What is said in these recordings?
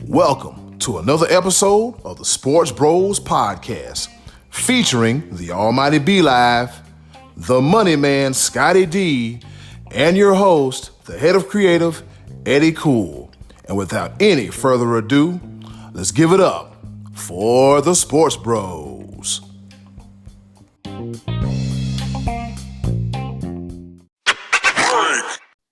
Welcome to another episode of the Sports Bros Podcast, featuring the Almighty B Live, the Money Man Scottie D, and your host, the head of creative, Eddy Cool. And without any further ado, let's give it up for the Sports Bros.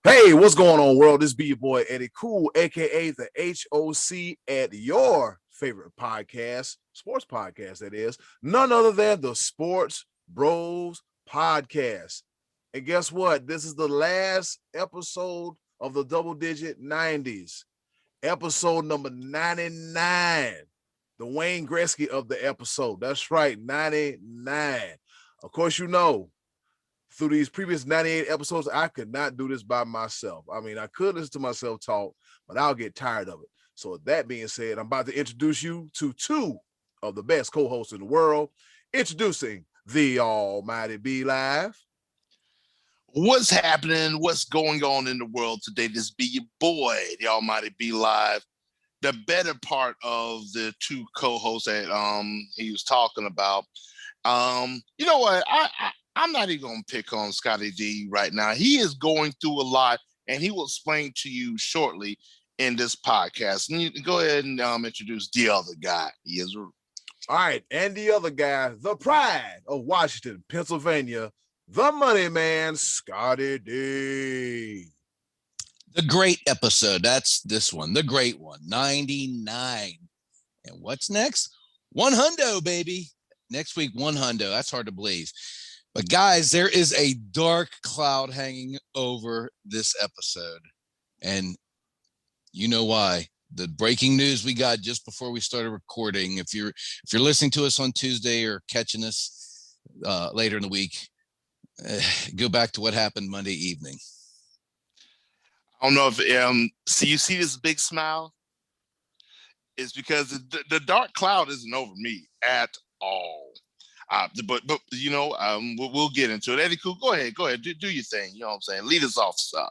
Hey, what's going on, world? This be your boy, Eddy Cool, a.k.a. the HOC at your favorite podcast, sports podcast, that is. None other than the Sports Bros Podcast. And guess what? This is the last episode of the double-digit 90s. Episode number 99. The Wayne Gretzky of the episode. That's right, 99. Of course, you know, through these previous 98 episodes, I could not do this by myself. I mean, I could listen to myself talk, but I'll get tired of it. So with that being said, I'm about to introduce you to two of the best co-hosts in the world. Introducing the Almighty B Live. What's happening? What's going on in the world today? This be your boy, the Almighty B Live. The better part of the two co-hosts that he was talking about. You know what? I'm not even going to pick on Scottie D right now. He is going through a lot, and he will explain to you shortly in this podcast. And you can go ahead and introduce the other guy. He is. All right, and the other guy, the pride of Washington, Pennsylvania, the money man, Scottie D. The great episode. That's this one, the great one, 99. And what's next? 100, baby. Next week, 100. That's hard to believe. But guys, there is a dark cloud hanging over this episode. And you know why. The breaking news we got just before we started recording, if you're listening to us on Tuesday or catching us later in the week, go back to what happened Monday evening. I don't know if so you see this big smile? It's because the dark cloud isn't over me at all. But you know, we'll get into it. Eddy Cool, go ahead, do your thing. You know what I'm saying? Lead us off, sir.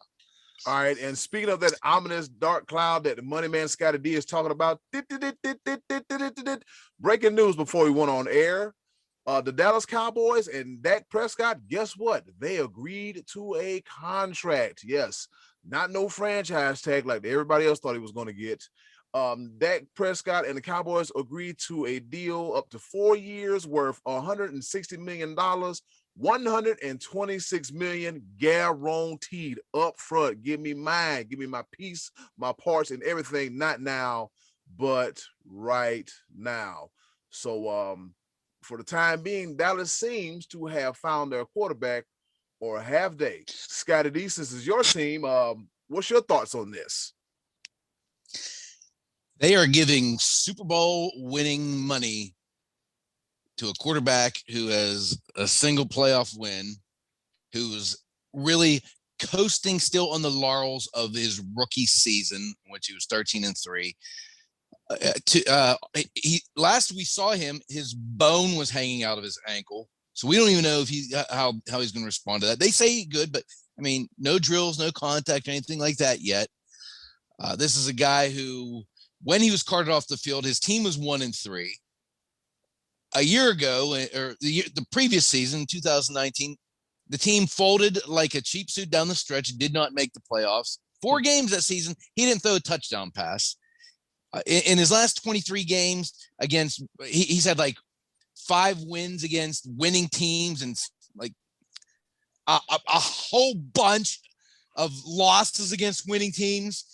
All right, and speaking of that ominous dark cloud that the money man Scottie D is talking about, breaking news before we went on air. The Dallas Cowboys and Dak Prescott, guess what? They agreed to a contract. Yes, not no franchise tag like everybody else thought he was going to get. Dak Prescott and the Cowboys agreed to a deal up to 4 years worth $160 million, $126 million guaranteed up front. Give me mine, give me my piece, my parts, and everything. Not now, but right now. So for the time being, Dallas seems to have found their quarterback, or have they? Scottie D, this is your team. What's your thoughts on this? They are giving Super Bowl winning money to a quarterback who has a single playoff win, who's really coasting still on the laurels of his rookie season, which he was 13-3. Last we saw him, his bone was hanging out of his ankle, so we don't even know if how he's going to respond to that. They say good, but I mean, no drills, no contact, anything like that yet. This is a guy who, when he was carted off the field, his team was 1-3. A year ago, or the previous season, 2019, the team folded like a cheap suit down the stretch, did not make the playoffs. 4 games that season, he didn't throw a touchdown pass. In his last 23 games against, he's had like 5 wins against winning teams and like a whole bunch of losses against winning teams.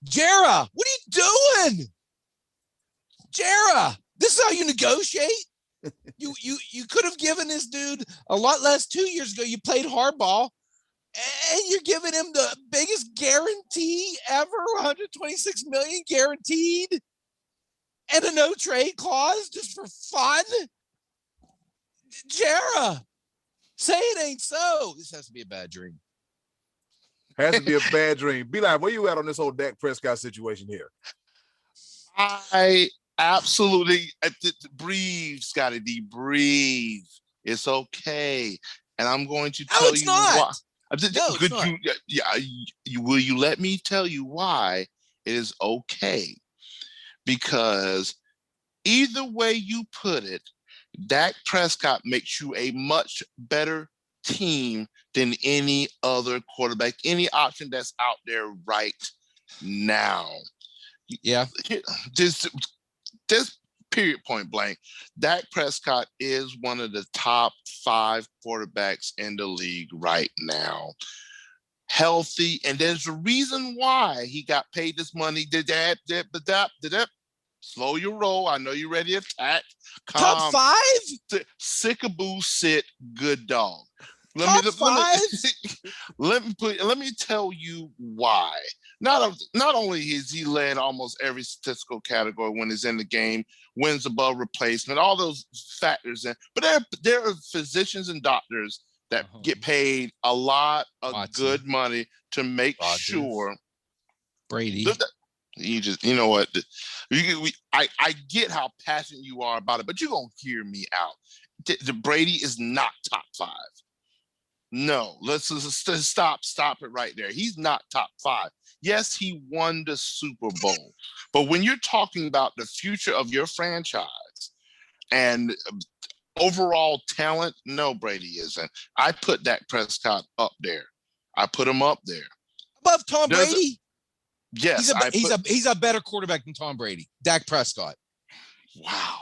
Jera, what are you doing? Jera, this is how you negotiate? You could have given this dude a lot less 2 years ago. You played hardball, and you're giving him the biggest guarantee ever, $126 million guaranteed, and a no trade clause just for fun. Jera, say it ain't so. This has to be a bad dream. Has to be a bad dream. Be like, where you at on this whole Dak Prescott situation here? I absolutely breathe, Scottie D. Breathe. It's okay. And I'm going to tell you why. No, it's not. Will you let me tell you why it is okay? Because either way you put it, Dak Prescott makes you a much better team than any other quarterback, any option that's out there right now. Yeah. Just period, point blank. Dak Prescott is one of the top 5 quarterbacks in the league right now. Healthy, and there's a reason why he got paid this money. Slow your roll. I know you're ready to attack. Top 5? Sickaboo sit, good dog. Top 5? Let me tell you why. Not only has he led almost every statistical category when he's in the game, wins above replacement, all those factors in, but there are physicians and doctors that get paid a lot of good money to make sure. Brady. You know what? I get how passionate you are about it, but you're going to hear me out. Brady is not top 5. No, let's stop it right there. He's not top 5. Yes, he won the Super Bowl, but when you're talking about the future of your franchise and overall talent, no, Brady isn't. I put Dak Prescott up there. I put him up there. Above Tom Brady? Yes. He's a better quarterback than Tom Brady. Dak Prescott. Wow.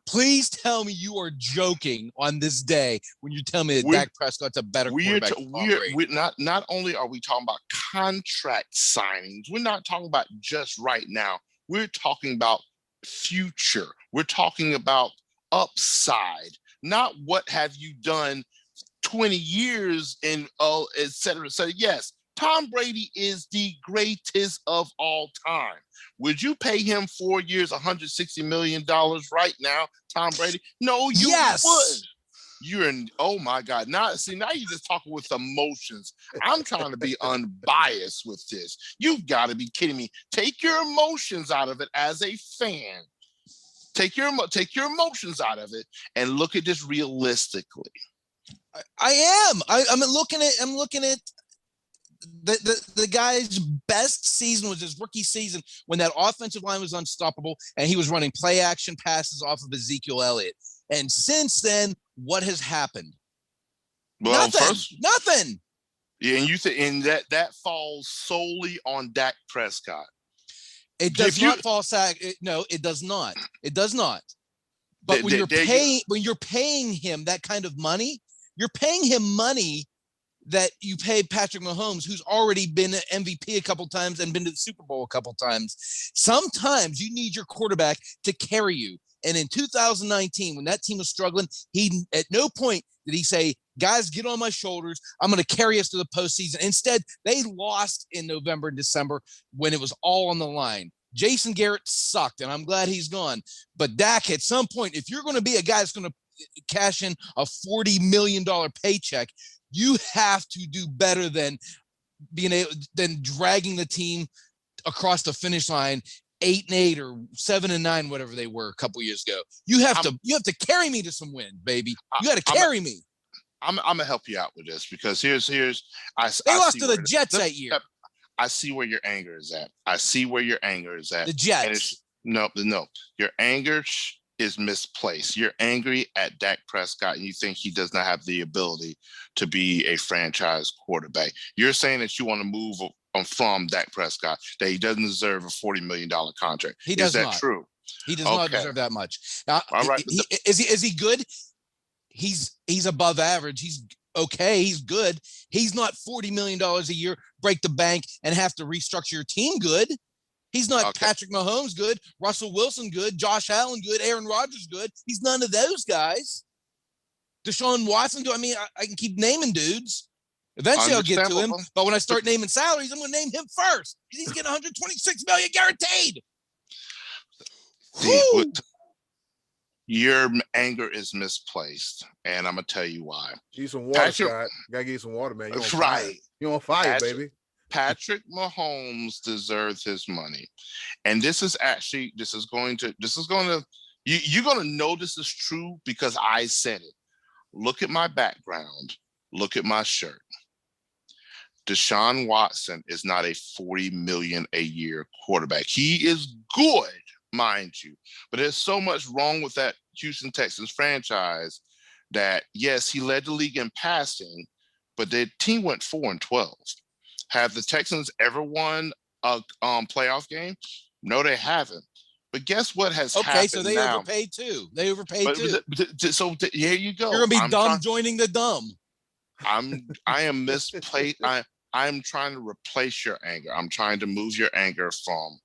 Please tell me you are joking on this day when you tell me that Dak Prescott's a better quarterback than Tom Brady. Not only are we talking about contract signings, we're not talking about just right now. We're talking about future. We're talking about upside, not what have you done 20 years and et cetera, et cetera. Yes, Tom Brady is the greatest of all time. Would you pay him 4 years, $160 million right now, Tom Brady? No, you wouldn't. Oh my God. Now you're just talking with emotions. I'm trying to be unbiased with this. You've got to be kidding me. Take your emotions out of it as a fan. Take your emotions out of it and look at this realistically. I am. I'm looking at the guy's best season was his rookie season when that offensive line was unstoppable and he was running play action passes off of Ezekiel Elliott. And since then, what has happened? Well, Nothing. Yeah, and that falls solely on Dak Prescott. It does not fall sack. No, it does not. It does not. But when you're paying him that kind of money, you're paying him money that you pay Patrick Mahomes, who's already been an MVP a couple times and been to the Super Bowl a couple times. Sometimes you need your quarterback to carry you. And in 2019, when that team was struggling, he at no point did he say, guys, get on my shoulders. I'm going to carry us to the postseason. Instead, they lost in November and December when it was all on the line. Jason Garrett sucked, and I'm glad he's gone. But Dak, at some point, if you're going to be a guy that's going to cash in a $40 million paycheck, you have to do better than dragging the team across the finish line 8-8 or 7-9, whatever they were a couple years ago. You have to carry me to some win, baby. You got to carry me. I'm gonna help you out with this because here's they lost to the Jets that year. I see where your anger is at. The Jets. No. Your anger is misplaced. You're angry at Dak Prescott and you think he does not have the ability to be a franchise quarterback. You're saying that you want to move from Dak Prescott, that he doesn't deserve a $40 million contract. He does not. Is that true? He does not deserve that much. Now, all right. Is he good? He's above average. He's okay. He's good. He's not $40 million a year, break the bank, and have to restructure your team good. He's not Patrick Mahomes good, Russell Wilson good, Josh Allen good, Aaron Rodgers good. He's none of those guys. Deshaun Watson good. I mean, I can keep naming dudes. Eventually I'll get to him. But when I start naming salaries, I'm going to name him first because he's getting $126 million guaranteed. Your anger is misplaced, and I'm gonna tell you why. Need some water, Scott. You gotta get some water, man. You on fire, baby. Patrick Mahomes deserves his money, and this is going to you're gonna know this is true because I said it. Look at my background. look at my shirt. Deshaun Watson is not a $40 million a year quarterback. He is good, mind you, but there's so much wrong with that Houston Texans franchise that, yes, he led the league in passing, but their team went 4-12. Have the Texans ever won a playoff game? No, they haven't. But guess what has happened now? Okay, so they overpaid too. They overpaid too. So here you go. You're gonna be dumb joining the dumb. I am misplaced. I'm trying to replace your anger. I'm trying to move your anger from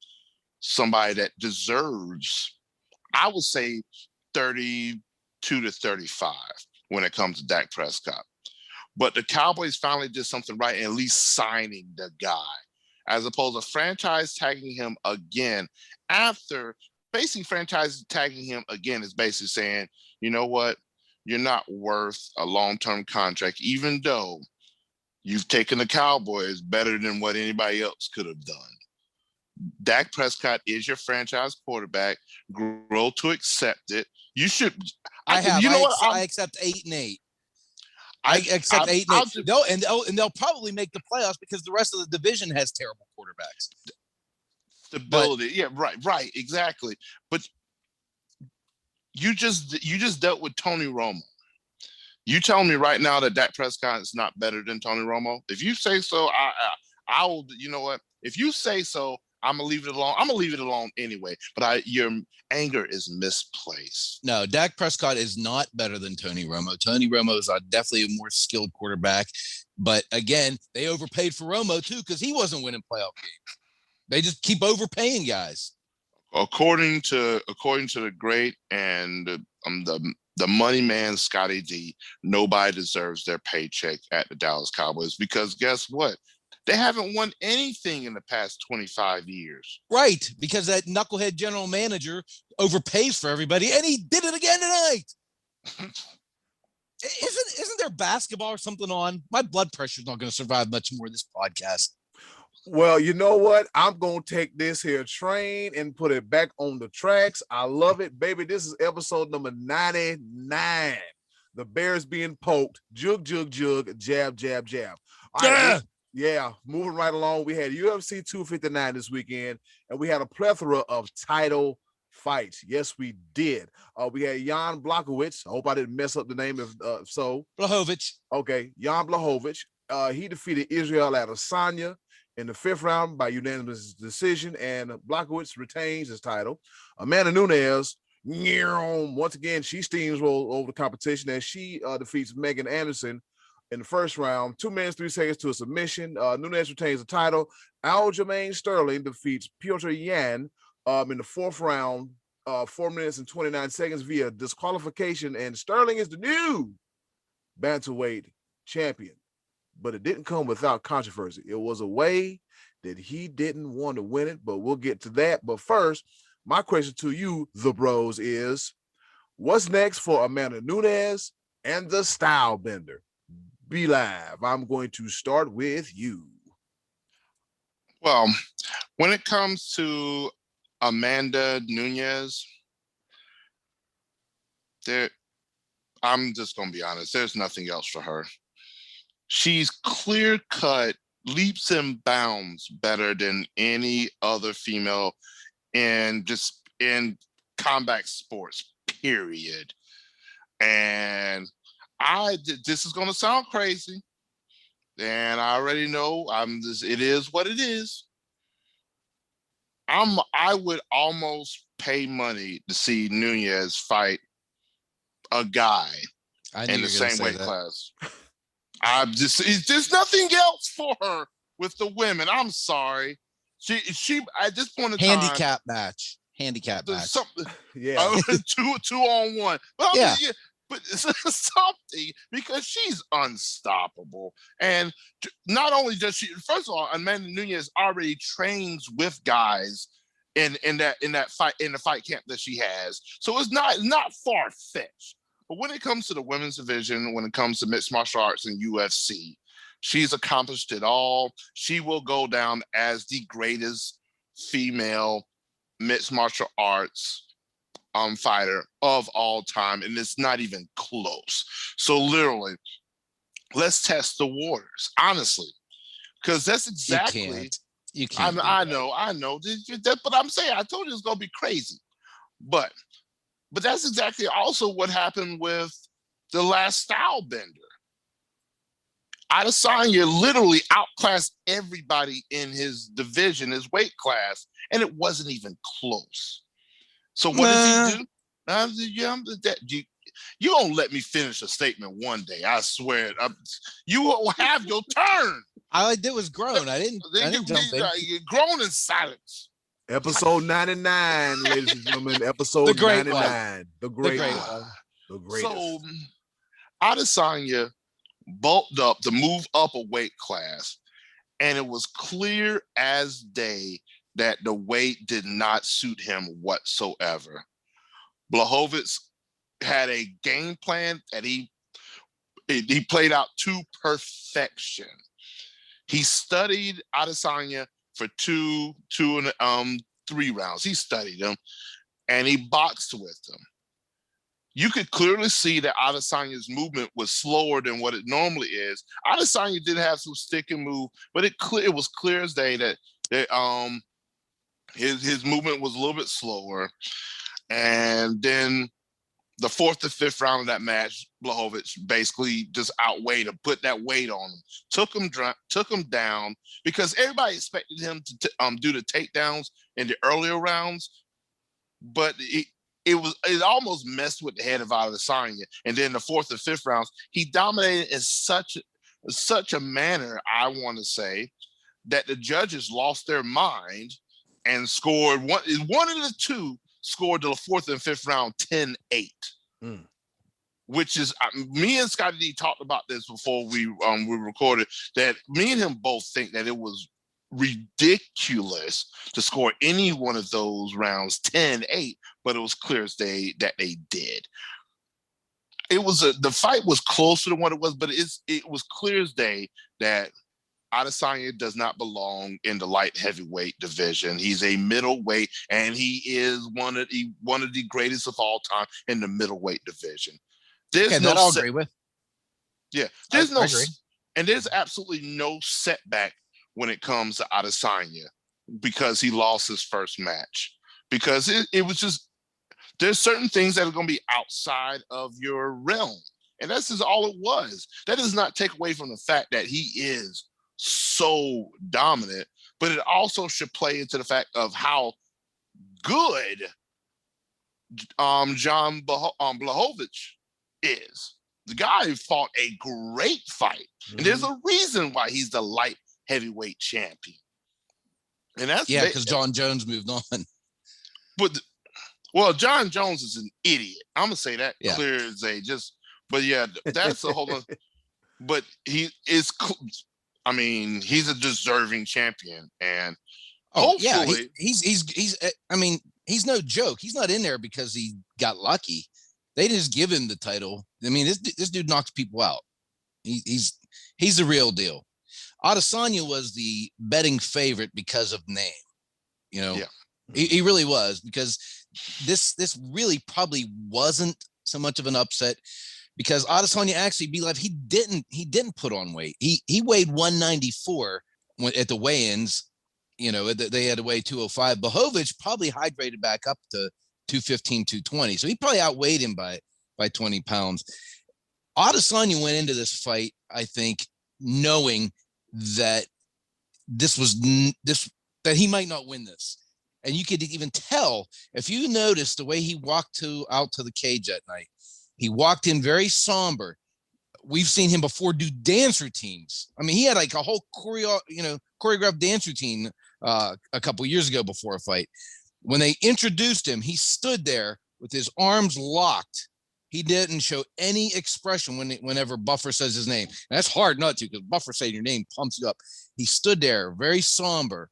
somebody that deserves, I would say, 32 to 35 when it comes to Dak Prescott. But the Cowboys finally did something right, at least signing the guy, as opposed to franchise tagging him again. After basically franchise tagging him again is basically saying, you know what, you're not worth a long-term contract, even though you've taken the Cowboys better than what anybody else could have done. Dak Prescott is your franchise quarterback. Grow to accept it. You should. I accept 8-8. I accept 8-8. They'll probably make the playoffs because the rest of the division has terrible quarterbacks. Stability, yeah, right, exactly. But you just dealt with Tony Romo. You telling me right now that Dak Prescott is not better than Tony Romo? If you say so, I'll. You know what? If you say so, I'm gonna leave it alone. I'm gonna leave it alone anyway. But your anger is misplaced. No, Dak Prescott is not better than Tony Romo. Tony Romo is definitely a more skilled quarterback. But again, they overpaid for Romo too because he wasn't winning playoff games. They just keep overpaying guys. According to the great and the money man Scottie D, nobody deserves their paycheck at the Dallas Cowboys because guess what? They haven't won anything in the past 25 years. Right, because that knucklehead general manager overpays for everybody, and he did it again tonight. Isn't there basketball or something on? My blood pressure's not going to survive much more of this podcast. Well, you know what? I'm going to take this here train and put it back on the tracks. I love it, baby. This is episode number 99. The Bears being poked. Jug, jug, jug, jab, jab, jab. All right, moving right along. We had UFC 259 this weekend, and we had a plethora of title fights. Yes, we did. We had Jan Blachowicz. I hope I didn't mess up the name if so. Blachowicz. Okay, Jan Blachowicz. He defeated Israel Adesanya in the 5th round by unanimous decision, and Blachowicz retains his title. Amanda Nunes, once again, she steamrolled over the competition as she defeats Megan Anderson in the 1st round, 2 minutes, 3 seconds to a submission. Nunes retains the title. Aljamain Sterling defeats Piotr Yan in the 4th round, 4 minutes and 29 seconds via disqualification, and Sterling is the new bantamweight champion. But it didn't come without controversy. It was a way that he didn't want to win it, but we'll get to that. But first, my question to you, the bros, is what's next for Amanda Nunes and the Style Bender? Be live. I'm going to start with you. Well, when it comes to Amanda Nunes, I'm just going to be honest. There's nothing else for her. She's clear-cut, leaps and bounds better than any other female in combat sports, period. And this is going to sound crazy, and I already know it is what it is. I would almost pay money to see Nunes fight a guy in the same weight class. There's nothing else for her with the women. I'm sorry. She at this point in time, handicap match. Yeah. 2-on-1. But yeah. But it's something because she's unstoppable. And not only does she, first of all, Amanda Nunes already trains with guys in the fight camp that she has. So it's not far-fetched. But when it comes to the women's division, when it comes to mixed martial arts and UFC, she's accomplished it all. She will go down as the greatest female mixed martial arts fighter of all time, and it's not even close. So literally, let's test the waters, honestly, because that's exactly. You can't. I know. But I'm saying, I told you it's gonna be crazy, but that's exactly also what happened with the last style bender. Adesanya literally outclassed everybody in his division, his weight class, and it wasn't even close. So what does he do? You gonna let me finish a statement one day? I swear. You will have your turn. All I did was groan. I didn't jump in. You're grown in silence. Episode 99, ladies and gentlemen. Episode 99. The great one. The greatest. So Adesanya bulked up to move up a weight class, and it was clear as day that the weight did not suit him whatsoever. Blachowicz had a game plan that he played out to perfection. He studied Adesanya for 2 and 3 rounds. He studied him, and he boxed with him. You could clearly see that Adesanya's movement was slower than what it normally is. Adesanya did have some stick and move, but it was clear as day that his movement was a little bit slower. And then the 4th to 5th round of that match, Blachowicz basically just outweighed him, put that weight on him, took him down, because everybody expected him to do the takedowns in the earlier rounds, but it almost messed with the head of Adesanya. And then the 4th and 5th rounds, he dominated in such a manner, I want to say, that the judges lost their mind and scored one of the two. Scored the 4th and 5th round 10-8, which is me and Scottie D talked about this before we recorded, that me and him both think that it was ridiculous to score any one of those rounds 10-8, but it was clear as day that they did. The fight was closer than what it was, but it was clear as day that Adesanya does not belong in the light heavyweight division. He's a middleweight, and he is one of the greatest of all time in the middleweight division. I'll agree with. Yeah, there's absolutely no setback when it comes to Adesanya because he lost his first match. Because it was just, there's certain things that are going to be outside of your realm, and that's just all it was. That does not take away from the fact that he is so dominant, but it also should play into the fact of how good John Blachowicz is. The guy fought a great fight, and there's a reason why he's the light heavyweight champion. And that's because John Jones moved on. But John Jones is an idiot. I'm gonna say that clear as day. That's a whole other. But he is. I mean, he's a deserving champion, and hopefully he's. I mean, he's no joke. He's not in there because he got lucky. They just give him the title. I mean, this dude knocks people out. He's the real deal. Adesanya was the betting favorite because of name. You know, he really was, because this really probably wasn't so much of an upset. Because Adesanya actually, he didn't put on weight. He weighed 194 at the weigh-ins. You know, they had to weigh 205. Blachowicz probably hydrated back up to 215, 220. So he probably outweighed him by 20 pounds. Adesanya went into this fight, I think, knowing that that he might not win this. And you could even tell, if you notice the way he walked out to the cage that night. He walked in very somber. We've seen him before do dance routines. I mean, he had like a whole choreographed dance routine a couple years ago before a fight. When they introduced him, he stood there with his arms locked. He didn't show any expression whenever Buffer says his name. And that's hard not to, because Buffer saying your name pumps you up. He stood there very somber.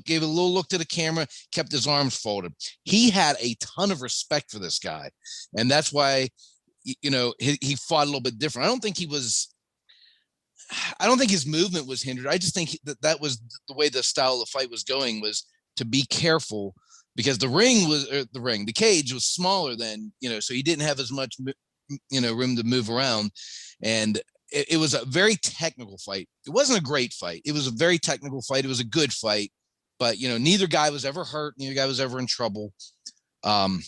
Gave a little look to the camera, kept his arms folded. He had a ton of respect for this guy. And that's why, you know, he fought a little bit different. I don't think his movement was hindered. I just think that was the way the style of the fight was going, was to be careful, because the cage was smaller than, you know, so he didn't have as much, you know, room to move around. And it was a very technical fight. It wasn't a great fight. It was a very technical fight. It was a good fight, but neither guy was ever hurt. Neither guy was ever in trouble. The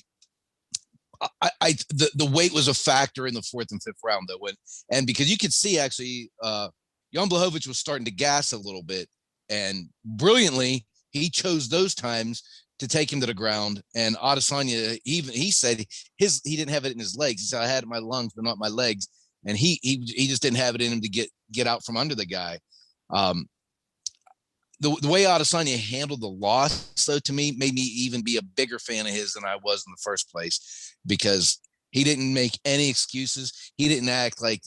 weight was a factor in the 4th and 5th round though, and because you could see actually, Jan Blachowicz was starting to gas a little bit, and brilliantly he chose those times to take him to the ground. And Adesanya, he said he didn't have it in his legs. He said, I had it in my lungs, but not my legs. And he just didn't have it in him to get out from under the guy. The way Adesanya handled the loss, though, to me, made me even be a bigger fan of his than I was in the first place, because he didn't make any excuses. He didn't act like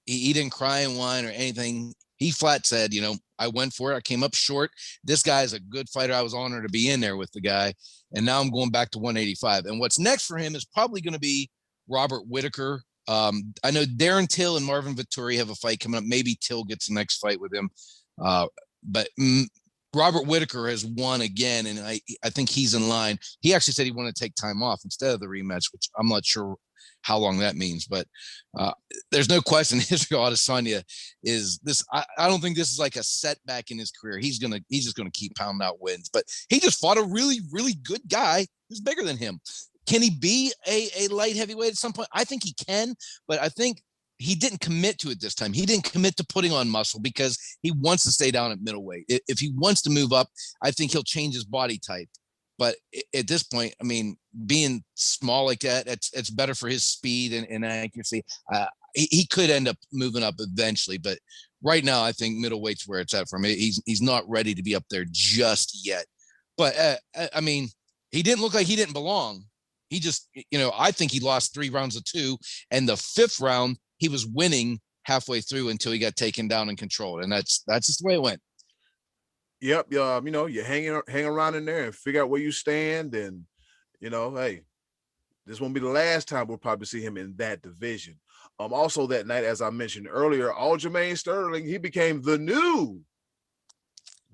he didn't cry and whine or anything. He flat said, I went for it. I came up short. This guy is a good fighter. I was honored to be in there with the guy. And now I'm going back to 185. And what's next for him is probably going to be Robert Whittaker. I know Darren Till and Marvin Vettori have a fight coming up. Maybe Till gets the next fight with him. But Robert Whittaker has won again, and I think he's in line. He actually said he wanted to take time off instead of the rematch, which I'm not sure how long that means. But there's no question Israel Adesanya is this. I don't think this is like a setback in his career. He's just gonna keep pounding out wins. But he just fought a really, really good guy who's bigger than him. Can he be a light heavyweight at some point? I think he can, but I think he didn't commit to it this time. He didn't commit to putting on muscle because he wants to stay down at middleweight. If he wants to move up, I think he'll change his body type. But at this point, I mean, being small like that, it's better for his speed and accuracy. He could end up moving up eventually, but right now, I think middleweight's where it's at for him. He's not ready to be up there just yet. But I mean, he didn't look like he didn't belong. He just, I think he lost 3 rounds of 2, and the 5th round he was winning halfway through until he got taken down and controlled, and that's just the way it went. Yep. You hang around in there and figure out where you stand, and hey, this won't be the last time we'll probably see him in that division. Also that night, as I mentioned earlier, Aljamain Sterling, he became the new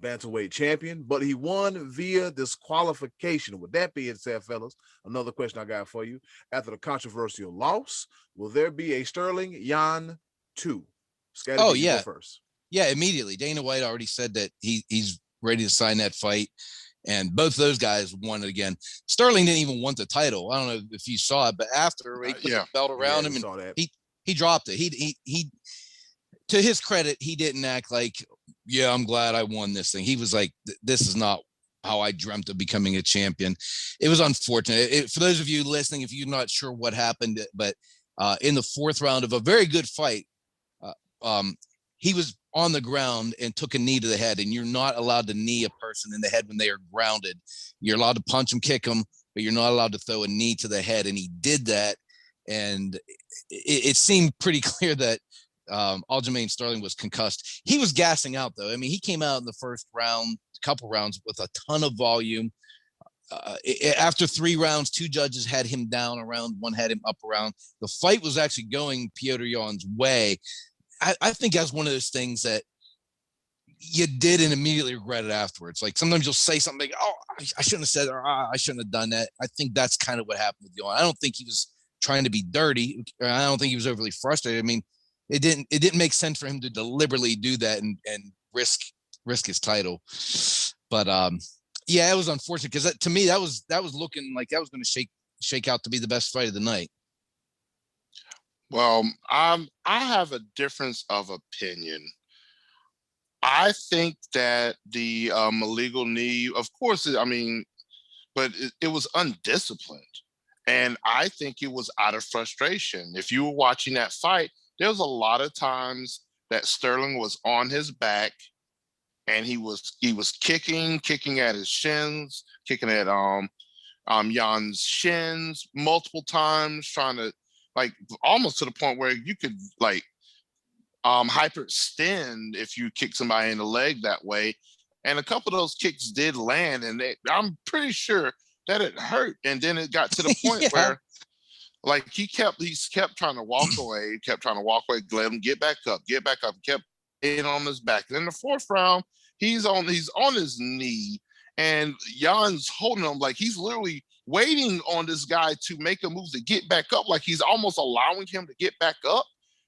bantamweight champion, but he won via disqualification. With that being said, fellas, another question I got for you: after the controversial loss, will there be a Sterling Jan 2? Oh yeah, first. Yeah, immediately. Dana White already said that he's ready to sign that fight, and both those guys won it again. Sterling didn't even want the title. I don't know if you saw it, but after he put the belt around him, and he dropped it. He to his credit, he didn't act like, yeah, I'm glad I won this thing. He was like, this is not how I dreamt of becoming a champion. It was unfortunate. For those of you listening, if you're not sure what happened, but in the 4th round of a very good fight, he was on the ground and took a knee to the head, and you're not allowed to knee a person in the head when they are grounded. You're allowed to punch them, kick them, but you're not allowed to throw a knee to the head. And he did that. And it seemed pretty clear that Aljamain Sterling was concussed. He was gassing out, though. I mean, he came out in the first round, couple rounds, with a ton of volume. After 3 rounds, 2 judges had him down a round, 1 had him up a round. The fight was actually going Petr Yan's way. I think that's one of those things that you did and immediately regret it afterwards. Like sometimes you'll say something like, oh, I shouldn't have said that, or I shouldn't have done that. I think that's kind of what happened with Yan. I don't think he was trying to be dirty. I don't think he was overly frustrated. I mean, it didn't make sense for him to deliberately do that and risk his title. But yeah, it was unfortunate because to me that was looking like that was going to shake out to be the best fight of the night. Well, I have a difference of opinion. I think that the illegal knee, of course, I mean, but it was undisciplined. And I think it was out of frustration. If you were watching that fight, there was a lot of times that Sterling was on his back and he was kicking at his shins, kicking at Jan's shins multiple times, trying to, like, almost to the point where you could like hyperextend if you kick somebody in the leg that way. And a couple of those kicks did land, and I'm pretty sure that it hurt. And then it got to the point where, like, he kept trying to walk away, let him get back up, kept in on his back. And in the 4th round, he's on his knee, and Jan's holding him like he's literally waiting on this guy to make a move to get back up, like he's almost allowing him to get back up.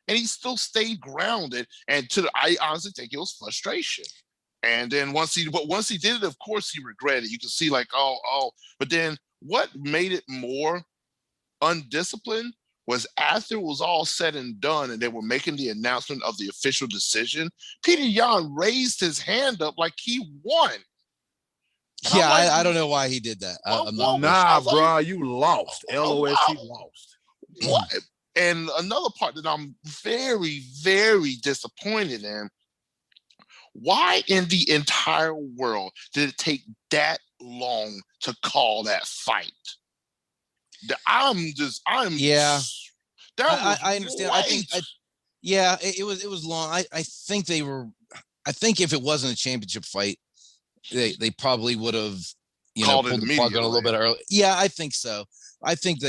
and he still stayed grounded. And I honestly think it was frustration. And then once he did it, of course he regretted it. You can see like, oh. But then what made it more undisciplined was after it was all said and done and they were making the announcement of the official decision, Peter Yan raised his hand up like he won. Yeah, like, I don't know why he did that. Bro, you lost. LOST lost. What? And another part that I'm very, very disappointed in, why in the entire world did it take that long to call that fight? I understand. It was long. I think if it wasn't a championship fight, they probably would have pulled the plug on a little bit early. Yeah, I think so. I think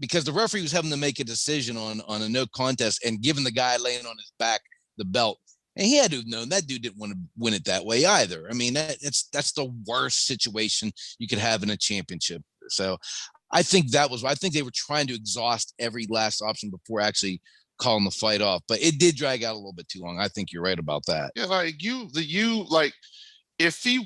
because the referee was having to make a decision on a no contest and giving the guy laying on his back the belt. And he had to have known that dude didn't want to win it that way either. I mean, that's the worst situation you could have in a championship. So I think they were trying to exhaust every last option before actually calling the fight off. But it did drag out a little bit too long. I think you're right about that. Yeah, if he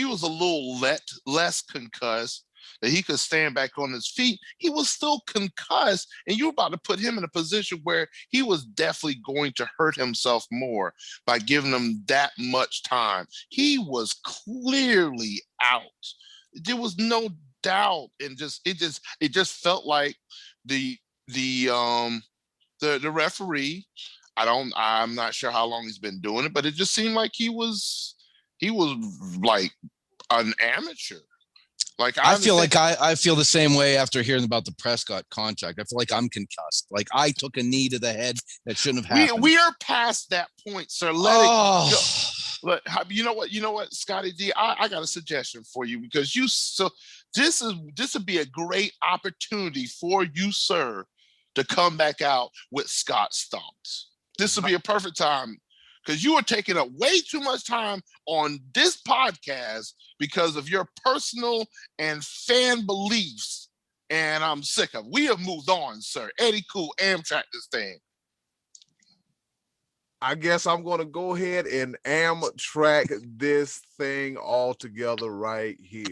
was a little less concussed, that he could stand back on his feet, he was still concussed, and you were about to put him in a position where he was definitely going to hurt himself more by giving him that much time. He was clearly out. There was no doubt, and it just felt like the referee. I'm not sure how long he's been doing it, but it just seemed like he was like an amateur. Like I feel like I feel the same way after hearing about the Prescott contract. I feel like I'm concussed. Like I took a knee to the head that shouldn't have happened. We are past that point, sir. Let it go. Look, you know what, Scottie D? I got a suggestion for you because this would be a great opportunity for you, sir, to come back out with Scott's thoughts. This would be a perfect time. Because you are taking up way too much time on this podcast because of your personal and fan beliefs. And I'm sick of it. We have moved on, sir. Eddy Cool, Amtrak this thing. I guess I'm going to go ahead and Amtrak this thing all together right here.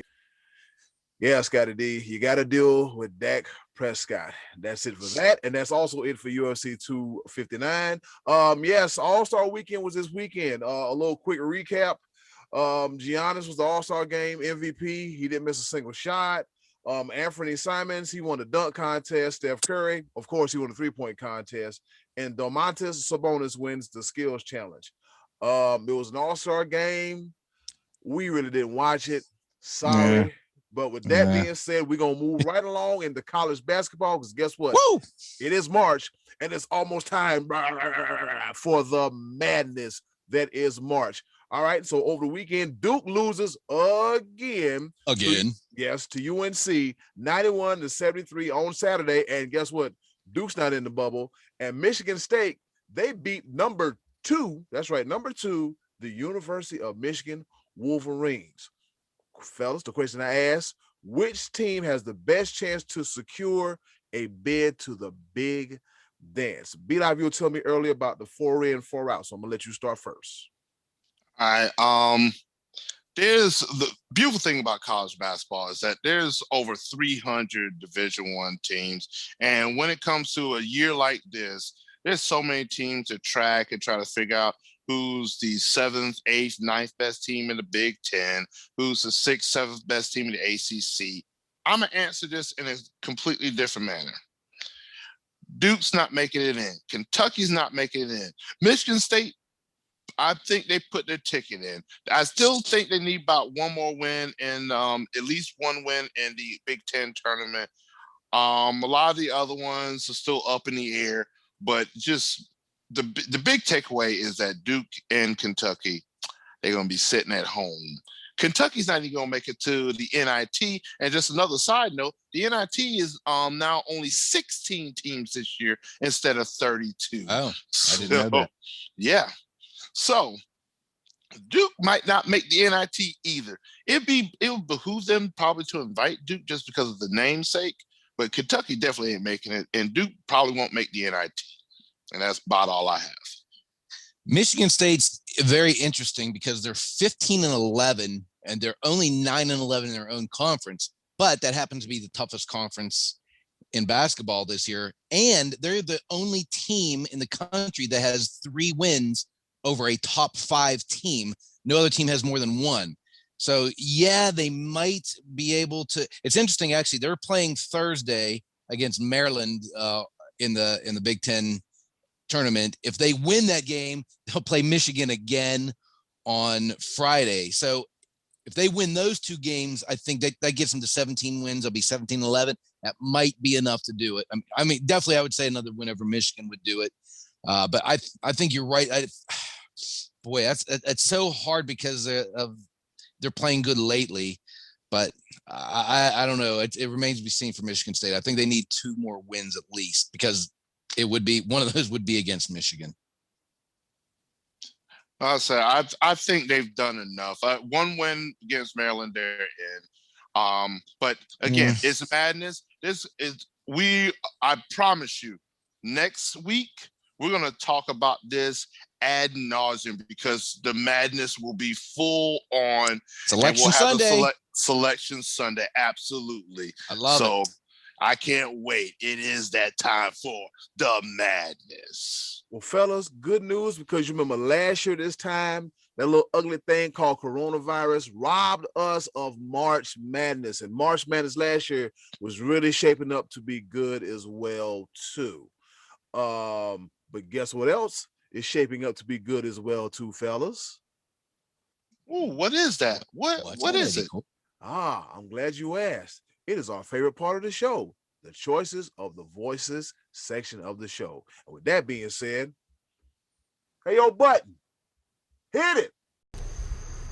Yeah, Scottie D, you got to deal with Dak Prescott. That's it for that. And that's also it for UFC 259. Yes, All-Star Weekend was this weekend. A little quick recap. Giannis was the All-Star Game MVP. He didn't miss a single shot. Anthony Simons, he won the dunk contest. Steph Curry, of course, he won the three-point contest. And Domantas Sabonis wins the skills challenge. It was an All-Star Game. We really didn't watch it. Sorry. Yeah. But with that being said, we're going to move right along into college basketball because guess what? Woo! It is March, and it's almost time for the madness that is March. All right, so over the weekend, Duke loses again. To UNC, 91-73 on Saturday. And guess what? Duke's not in the bubble. And Michigan State, they beat number 2, that's right, number 2, the University of Michigan Wolverines. Fellas, the question I asked, which team has the best chance to secure a bid to the big dance? B-Live, you were telling me earlier about the 4 in, 4 out, so I'm going to let you start first. All right. There's the beautiful thing about college basketball is that there's over 300 Division I teams. And when it comes to a year like this, there's so many teams to track and try to figure out who's the 7th, 8th, 9th best team in the Big Ten, who's the 6th, 7th best team in the ACC. I'm going to answer this in a completely different manner. Duke's not making it in. Kentucky's not making it in. Michigan State, I think they put their ticket in. I still think they need about one more win and at least one win in the Big Ten tournament. A lot of the other ones are still up in the air, but just the big takeaway is that Duke and Kentucky, they're going to be sitting at home. Kentucky's not even going to make it to the NIT. And just another side note, the NIT is now only 16 teams this year instead of 32. Oh, I didn't know that. Yeah. So Duke might not make the NIT either. It would behoove them probably to invite Duke just because of the namesake. but Kentucky definitely ain't making it, and Duke probably won't make the NIT. And that's about all I have. Michigan State's very interesting because they're 15-11, and they're only 9-11 in their own conference. But that happens to be the toughest conference in basketball this year. And they're the only team in the country that has 3 wins over a top 5 team. No other team has more than 1. So, yeah, they might be able to. It's interesting, actually. They're playing Thursday against Maryland in the Big Ten tournament. If they win that game, they'll play Michigan again on Friday. So if they win those 2 games, I think that gets them to 17 wins. They'll be 17-11. That might be enough to do it. I mean, definitely I would say another win over Michigan would do it. But I think you're right. Boy, that's so hard because they're playing good lately. But I don't know. It remains to be seen for Michigan State. I think they need 2 more wins at least, because it would be one of those would be against Michigan. I'll say I think they've done enough. 1 win against Maryland, they're in. But again, it's madness. I promise you, next week we're gonna talk about this ad nauseum because the madness will be full on. Selection Sunday. Selection Sunday, absolutely. I love it. I can't wait. It is that time for the madness. Well, fellas, good news, because you remember last year this time, that little ugly thing called coronavirus robbed us of March Madness. And March Madness last year was really shaping up to be good as well, too. But guess what else is shaping up to be good as well, too, fellas? Ooh, what is that? What is it? I'm glad you asked. It is our favorite part of the show, the Choices of the Voices section of the show. And with that being said, hey, yo, Button, hit it.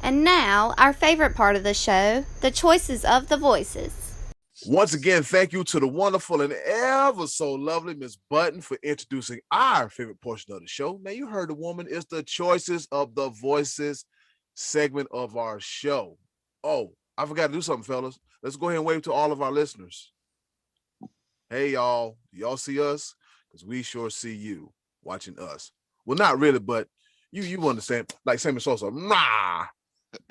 And now, our favorite part of the show, the Choices of the Voices. Once again, thank you to the wonderful and ever so lovely Miss Button for introducing our favorite portion of the show. Now, you heard the woman. It's the Choices of the Voices segment of our show. Oh, I forgot to do something, fellas. Let's go ahead and wave to all of our listeners. Hey, y'all. Y'all see us? Because we sure see you watching us. Well, not really, but you understand. Like Sammy Sosa. Nah.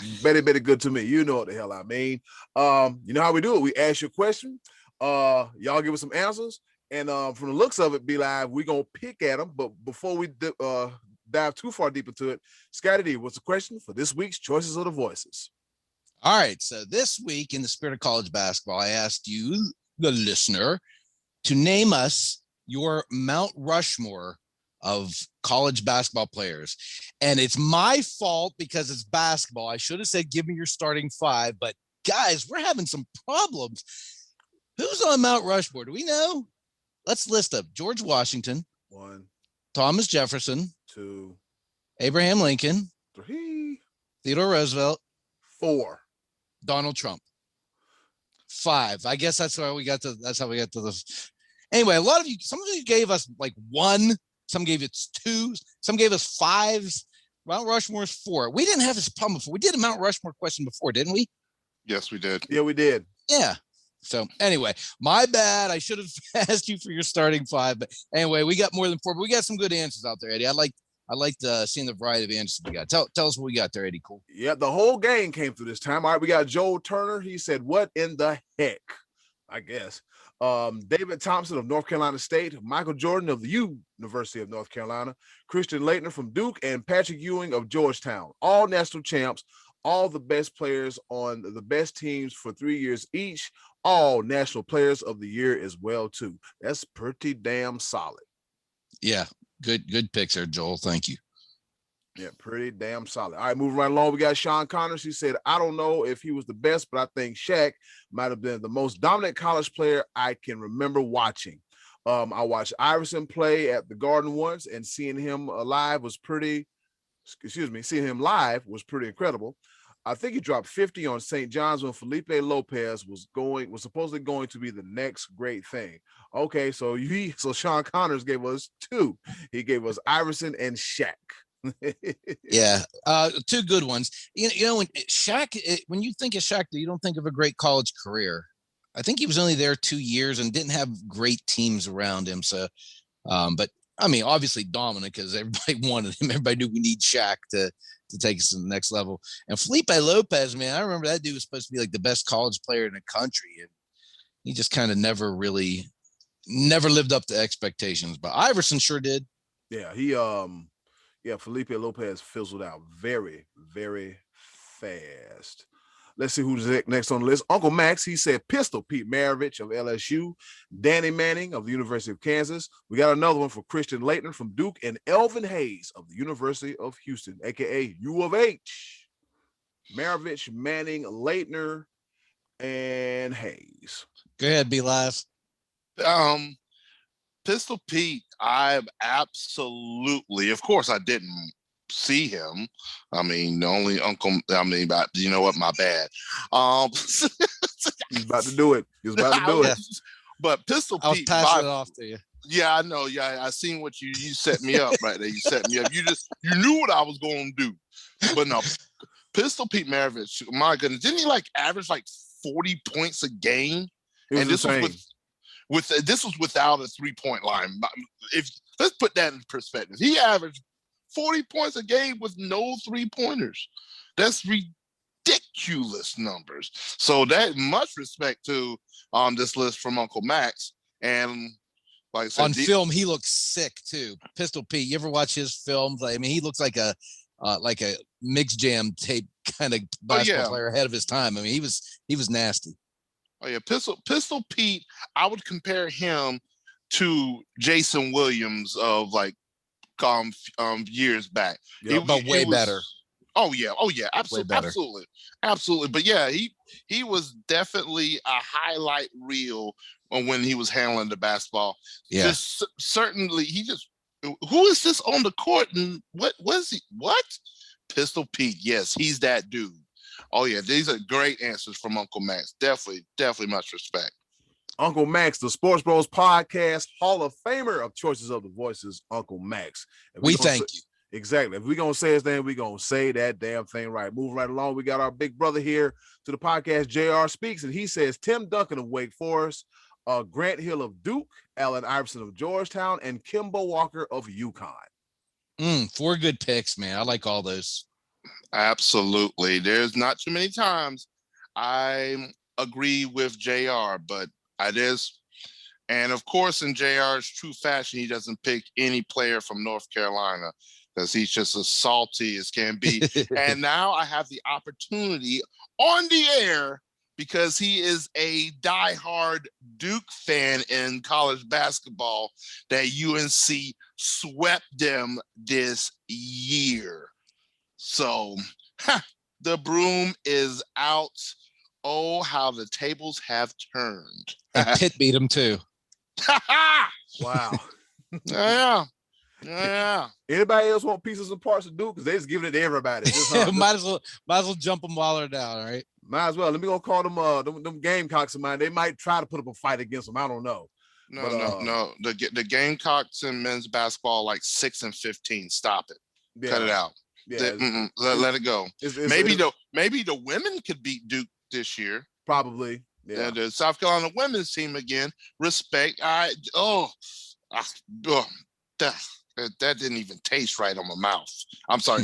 Very, very good to me. You know what the hell I mean. You know how we do it. We ask you a question. Y'all give us some answers. And from the looks of it, Be Live, we're going to pick at them. But before we dive too far deep into it, Scottie D, what's the question for this week's Choices of the Voices? All right. So this week, in the spirit of college basketball, I asked you, the listener, to name us your Mount Rushmore of college basketball players. And it's my fault because it's basketball. I should have said, give me your starting 5. But guys, we're having some problems. Who's on Mount Rushmore? Do we know? Let's list up George Washington, 1, Thomas Jefferson, 2, Abraham Lincoln, 3, Theodore Roosevelt, 4, Donald Trump. 5. I guess that's how we got to the. Anyway, some of you gave us like 1, some gave it 2, some gave us 5s. Mount Rushmore is 4. We didn't have this problem before. We did a Mount Rushmore question before, didn't we? Yes, we did. Yeah, we did. Yeah. So anyway, my bad. I should have asked you for your starting 5. But anyway, we got more than 4, but we got some good answers out there, Eddie. I liked seeing the variety of answers we got. Tell us what we got there, Eddie. Cool. Yeah, the whole gang came through this time. All right, we got Joe Turner. He said, what in the heck? I guess. David Thompson of North Carolina State, Michael Jordan of the University of North Carolina, Christian Laettner from Duke, and Patrick Ewing of Georgetown. All national champs, all the best players on the best teams for 3 years each, all national players of the year as well, too. That's pretty damn solid. Yeah, good picks there, Joel. Thank you. Yeah, pretty damn solid. All right, moving right along. We got Sean Connors. He said, I don't know if he was the best, but I think Shaq might have been the most dominant college player I can remember watching. I watched Iverson play at the Garden once, and seeing him live was pretty incredible. I think he dropped 50 on St. John's when Felipe Lopez was supposedly going to be the next great thing. Okay, so Sean Connors gave us 2. He gave us Iverson and Shaq. Yeah, 2 good ones. You know when Shaq, when you think of Shaq, you don't think of a great college career. I think he was only there 2 years and didn't have great teams around him. So, but I mean, obviously dominant because everybody wanted him. Everybody knew we need Shaq to take us to the next level. And Felipe Lopez, man, I remember that dude was supposed to be like the best college player in the country, and he just kind of never lived up to expectations. But Iverson sure did. Yeah, Felipe Lopez fizzled out very, very fast. Let's see who's next on the list. Uncle Max, he said Pistol Pete Maravich of LSU, Danny Manning of the University of Kansas. We got another one for Christian Laettner from Duke, and Elvin Hayes of the University of Houston, aka U of H. Maravich, Manning, Laettner, and Hayes. Go ahead, be live. Pistol Pete, I absolutely, of course, I didn't see him. I mean, the only uncle. I mean, you know what? My bad. He's about to do it. He's about to do it. But Pistol Pete, I was passing it off to you. Yeah, I know. Yeah, I seen what you set me up right there. You set me up. You knew what I was going to do. But no, Pistol Pete Maravich. My goodness, didn't he like average like 40 points a game? And this was without a 3-point line. If let's put that in perspective, he averaged 40 points a game with no 3-pointers. That's ridiculous numbers. So that much respect to this list from Uncle Max. And like I said, on film, he looks sick too. Pistol Pete, you ever watch his films? I mean, he looks like a mix jam tape kind of basketball player ahead of his time. I mean, he was nasty. Oh yeah, Pistol Pete. I would compare him to Jason Williams of like years back. Yeah, but way better. Oh yeah, absolutely. But yeah, he was definitely a highlight reel when he was handling the basketball. Yeah, just certainly who is this on the court and what was he? What? Pistol Pete? Yes, he's that dude. Oh yeah, these are great answers from Uncle Max. Definitely much respect. Uncle Max, the Sports Bros Podcast Hall of Famer of Choices of the Voices, Uncle Max. We thank you. Exactly. If we're going to say his name, we're going to say that damn thing right. Moving right along, we got our big brother here to the podcast, JR Speaks, and he says Tim Duncan of Wake Forest, Grant Hill of Duke, Allen Iverson of Georgetown, and Kimbo Walker of UConn. 4 good picks, man. I like all those. Absolutely. There's not too many times I agree with JR, but it is. And of course, in JR's true fashion, he doesn't pick any player from North Carolina because he's just as salty as can be. And now I have the opportunity on the air because he is a diehard Duke fan in college basketball that UNC swept them this year. So the broom is out. Oh, how the tables have turned. And Pitt beat him too. Wow. Yeah. Anybody else want pieces and parts of Duke? Because they're just giving it to everybody. might as well jump them while they're down, right? Might as well. Let me go call them Gamecocks of mine. They might try to put up a fight against them. I don't know. No. The Gamecocks in men's basketball like 6-15. Stop it. Yeah. Cut it out. Yeah, let it go. Maybe the women could beat Duke this year. Probably. Yeah. The South Carolina women's team again. Respect. That didn't even taste right on my mouth. I'm sorry.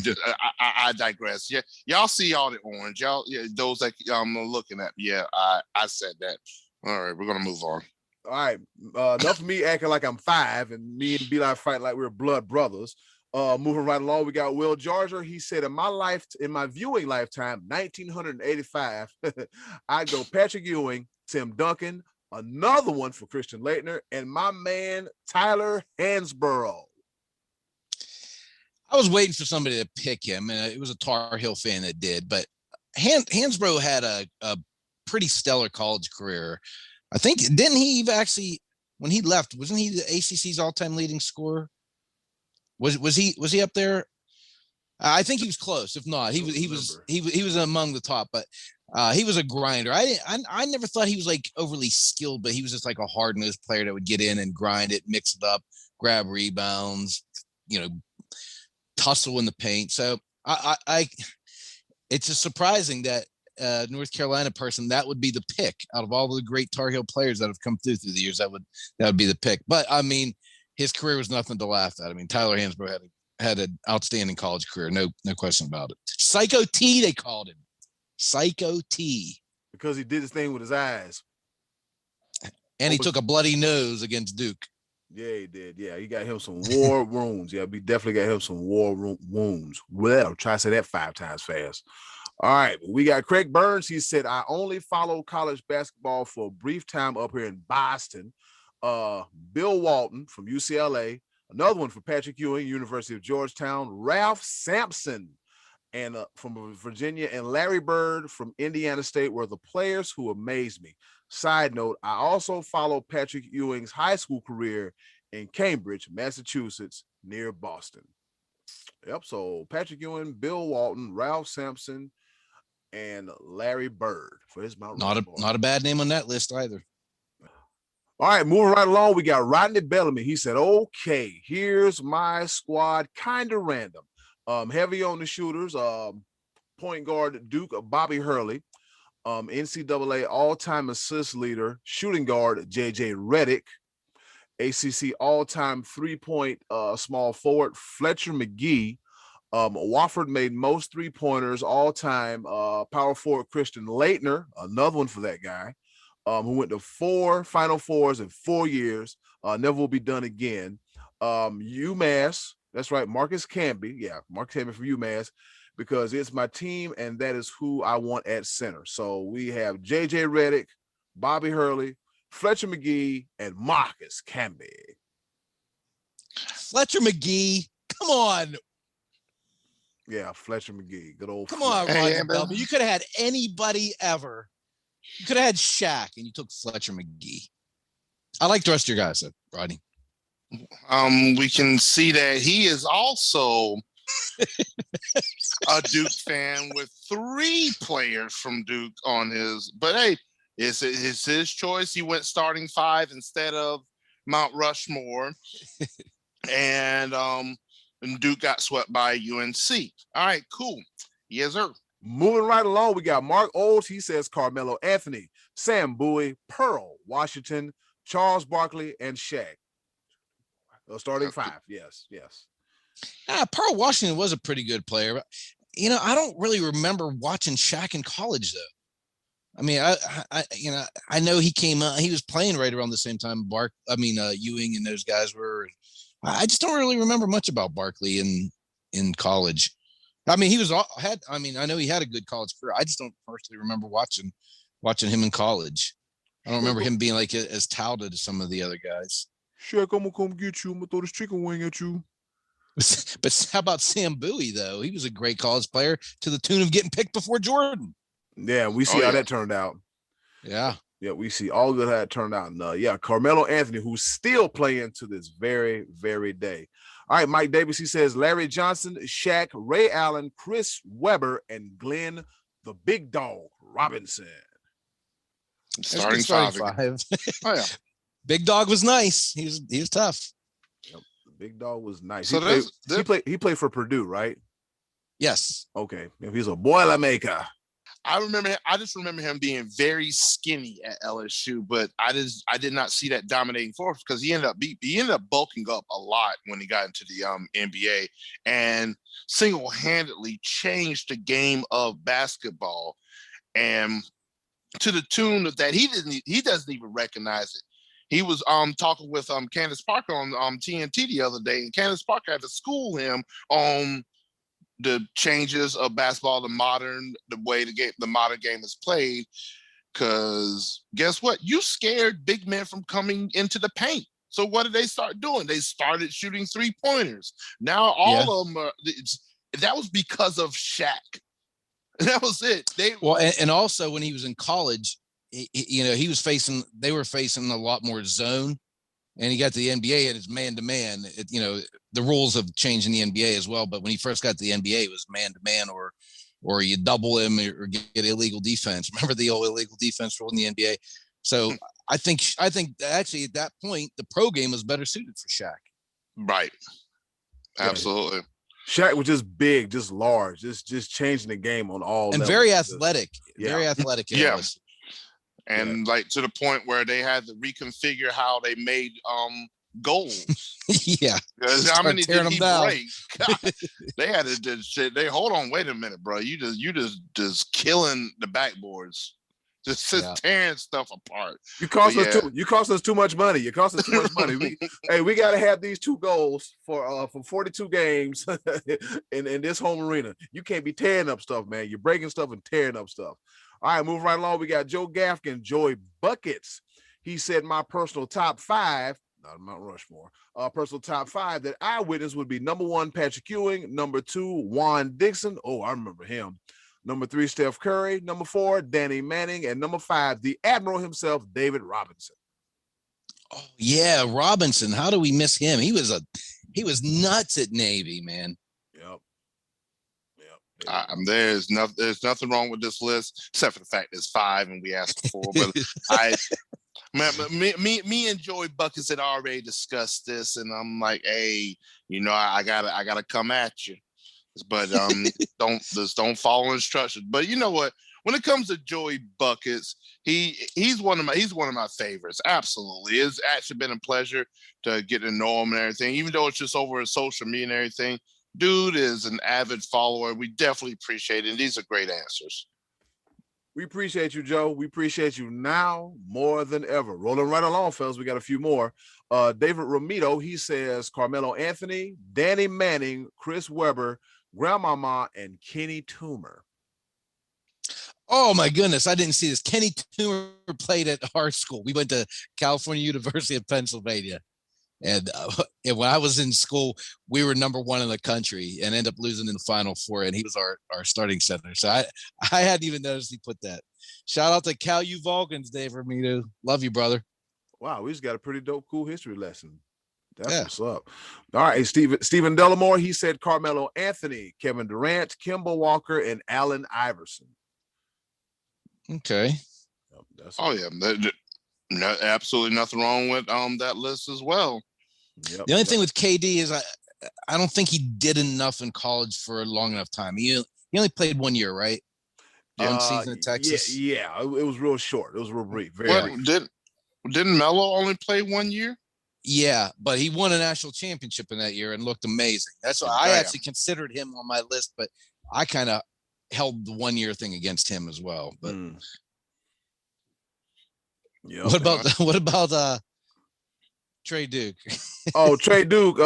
I digress. Yeah, y'all see all the orange. Y'all, those that looking at. Yeah, I said that. All right, we're gonna move on. All right. Enough of me acting like I'm 5 and me and B-Live fight like we're blood brothers. Moving right along, we got Will Georgia. He said, in my viewing lifetime, 1985, I'd go Patrick Ewing, Tim Duncan, another one for Christian Laettner, and my man Tyler Hansborough. I was waiting for somebody to pick him, and it was a Tar Heel fan that did. But Hansborough had a pretty stellar college career. I think, didn't he even actually, when he left, wasn't he the ACC's all-time leading scorer? Was he up there? I think he was close. If not, he was among the top. But he was a grinder. I never thought he was like overly skilled, but he was just like a hard-nosed player that would get in and grind it, mix it up, grab rebounds, tussle in the paint. So it's just surprising that North Carolina person, that would be the pick out of all the great Tar Heel players that have come through the years. That would be the pick. But I mean, his career was nothing to laugh at. I mean, Tyler Hansbrough had an outstanding college career. No question about it. Psycho T, they called him. Psycho T. Because he did his thing with his eyes. And he took a bloody nose against Duke. Yeah, he did. Yeah, he got him some war wounds. Yeah, we definitely got him some war wounds. Well, try to say that 5 times fast. All right, we got Craig Burns. He said, I only follow college basketball for a brief time up here in Boston. Bill Walton from UCLA. Another one for Patrick Ewing, University of Georgetown. Ralph Sampson and from Virginia, and Larry Bird from Indiana State were the players who amazed me. Side note, I also follow Patrick Ewing's high school career in Cambridge, Massachusetts, near Boston. Yep, so Patrick Ewing, Bill Walton, Ralph Sampson, and Larry Bird for his Mount Rushmore. Not a bad name on that list either. All right, moving right along, we got Rodney Bellamy. He said, okay, here's my squad, kind of random. Heavy on the shooters, point guard Duke, Bobby Hurley. NCAA all-time assist leader, shooting guard J.J. Redick. ACC all-time three-point small forward Fletcher McGee. Wofford made most three-pointers all-time. Power forward Christian Laettner, another one for that guy, who went to 4 Final Fours in 4 years. Never will be done again. UMass, that's right, Marcus Camby. Yeah, Marcus Camby from UMass. Because it's my team, and that is who I want at center. So we have J.J. Redick, Bobby Hurley, Fletcher McGee, and Marcus Camby. Fletcher McGee, come on. Yeah, Fletcher McGee, good old. Come on, Rodney Bellamy. You could have had anybody ever. You could have had Shaq, and you took Fletcher McGee. I like the rest of your guys, Rodney. We can see that he is also a Duke fan with 3 players from Duke on his, but hey, it's his choice. He went starting 5 instead of Mount Rushmore, and Duke got swept by UNC. All right, cool. Yes, sir. Moving right along, we got Mark Olds. He says Carmelo Anthony, Sam Bowie, Pearl Washington, Charles Barkley, and Shaq. Starting 5. Yes. Pearl Washington was a pretty good player. But, I don't really remember watching Shaq in college, though. I mean, I know he came out. He was playing right around the same time Ewing and those guys were. I just don't really remember much about Barkley in college. I mean, I know he had a good college career. I just don't personally remember watching him in college. I don't remember him being like as touted as some of the other guys. Shaq, I'm gonna come get you. I'm gonna throw this chicken wing at you. But how about Sam Bowie, though? He was a great college player to the tune of getting picked before Jordan. Yeah, we see how that turned out. Yeah, we see all good how it turned out. And Carmelo Anthony, who's still playing to this very, very day. All right, Mike Davis, he says Larry Johnson, Shaq, Ray Allen, Chris Webber, and Glenn the Big Dog Robinson. Starting 5. Oh yeah, Big Dog was nice. He was tough. Yep. Big Dog was nice. So he played for Purdue, right? Yes. Okay. He's a Boilermaker. I just remember him being very skinny at LSU, but I did not see that dominating force because he ended up bulking up a lot when he got into the NBA and single-handedly changed the game of basketball, and to the tune of that he doesn't even recognize it. He was talking with Candace Parker on TNT the other day, and Candace Parker had to school him on the changes of basketball, the way the modern game is played. Because guess what? You scared big men from coming into the paint. So what did they start doing? They started shooting 3-pointers. Now all of them are. That was because of Shaq. That was it. And also when he was in college, they were facing a lot more zone, and he got to the NBA and it's man-to-man. The rules have changed in the NBA as well, but when he first got to the NBA, it was man-to-man or you double him or get illegal defense. Remember the old illegal defense rule in the NBA? So I think actually at that point, the pro game was better suited for Shaq. Right. Absolutely. Shaq was just big, just large, just changing the game on all and levels. very athletic. Yeah. Very athletic. Yeah. And like to the point where they had to reconfigure how they made goals. Yeah. How many did them he down. break? God, they had to just hold on, wait a minute, bro. You just killing the backboards. Just tearing stuff apart. You cost us too much money. You cost us too much money. We got to have these 2 goals for 42 games in this home arena. You can't be tearing up stuff, man. You're breaking stuff and tearing up stuff. All right, moving right along. We got Joe Gafkin, Joey Buckets. He said my personal top 5, not Mount Rushmore, personal top 5 that I witnessed would be number 1, Patrick Ewing, number 2, Juan Dixon. Oh, I remember him. Number 3, Steph Curry. Number 4, Danny Manning. And number 5, the Admiral himself, David Robinson. Oh, yeah, Robinson. How do we miss him? He was nuts at Navy, man. Yep. There's nothing wrong with this list, except for the fact there's 5 and we asked for 4. But me and Joey Buckets had already discussed this, and I'm like, hey, I gotta come at you. But don't follow instructions. But you know what? When it comes to Joey Buckets, he's one of my favorites. Absolutely, it's actually been a pleasure to get to know him and everything. Even though it's just over social media and everything, dude is an avid follower. We definitely appreciate it. And these are great answers. We appreciate you, Joe. We appreciate you now more than ever. Rolling right along, fellas. We got a few more. David Romito, he says Carmelo Anthony, Danny Manning, Chris Webber, Grandmama, and Kenny Toomer. Oh my goodness, I didn't see this. Kenny Toomer played at our school. We went to California University of Pennsylvania, and when I was in school, we were number 1 in the country and ended up losing in the Final Four. And he was our starting center. So I hadn't even noticed he put that. Shout out to Cal U Vulcans, Dave Romito. Love you, brother. Wow, we just got a pretty dope, cool history lesson. That's what's up. All right, Stephen Delamore, he said Carmelo Anthony, Kevin Durant, Kemba Walker, and Allen Iverson. Okay. Absolutely nothing wrong with that list as well. Yep. The only thing with KD is I don't think he did enough in college for a long enough time. He only played 1 year, right? One season in Texas. Yeah, it was real short. It was real brief. Very brief. Didn't Melo only play 1 year? Yeah, but he won a national championship in that year and looked amazing. That's why I actually considered him on my list, but I kind of held the 1 year thing against him as well. But what about Trey Duke? Oh, Trey Duke,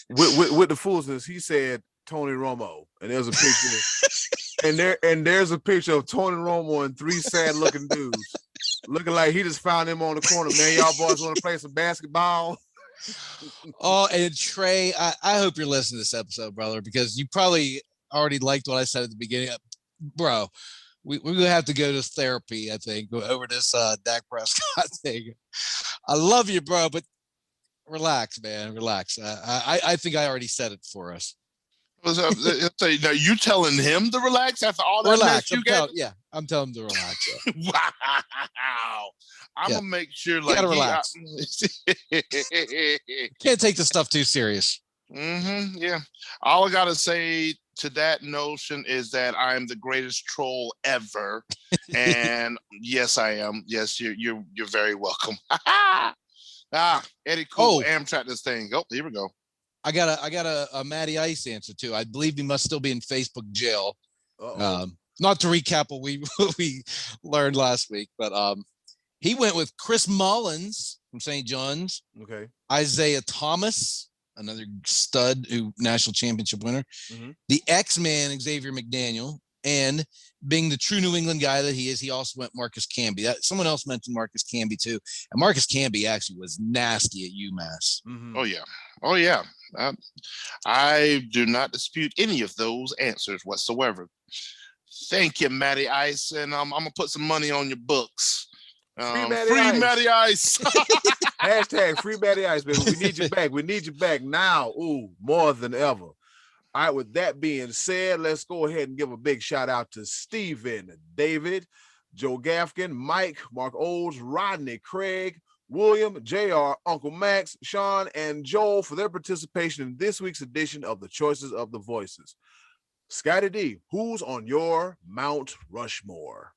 with the foolishness, he said Tony Romo, and there's a picture, and there's a picture of Tony Romo and 3 sad looking dudes. Looking like he just found him on the corner, man. Y'all boys want to play some basketball? Oh, and Trey, I hope you're listening to this episode, brother, because you probably already liked what I said at the beginning. Bro, we're going to have to go to therapy, I think, go over this Dak Prescott thing. I love you, bro, but relax, man. Relax. I think I already said it for us. Now you telling him to relax after all that mess you got? Yeah, I'm telling him to relax. Yeah. Wow. I'm gonna make sure you gotta relax. Can't take this stuff too serious. Yeah. All I gotta say to that notion is that I am the greatest troll ever. And yes, I am. Yes, you're very welcome. Eddy Cool, Amtrak this thing. Oh, here we go. I got a Matty Ice answer too. I believe he must still be in Facebook jail. Not to recap what we learned last week, but he went with Chris Mullins from St. John's. Okay. Isaiah Thomas, another stud national championship winner. The X-Man Xavier McDaniel, and being the true New England guy that he is, he also went Marcus Camby. Someone else mentioned Marcus Camby too, and Marcus Camby actually was nasty at UMass. Oh yeah. I do not dispute any of those answers whatsoever. Thank you, Matty Ice, and I'm gonna put some money on your books. Free Matty Ice. Hashtag free Matty Ice, baby. We need you back. We need you back now. Ooh, more than ever. All right, with that being said, let's go ahead and give a big shout out to Steven, David, Joe Gafkin, Mike, Mark Olds, Rodney, Craig, William, JR, Uncle Max, Sean, and Joel for their participation in this week's edition of the Choices of the Voices. Scottie D, who's on your Mount Rushmore?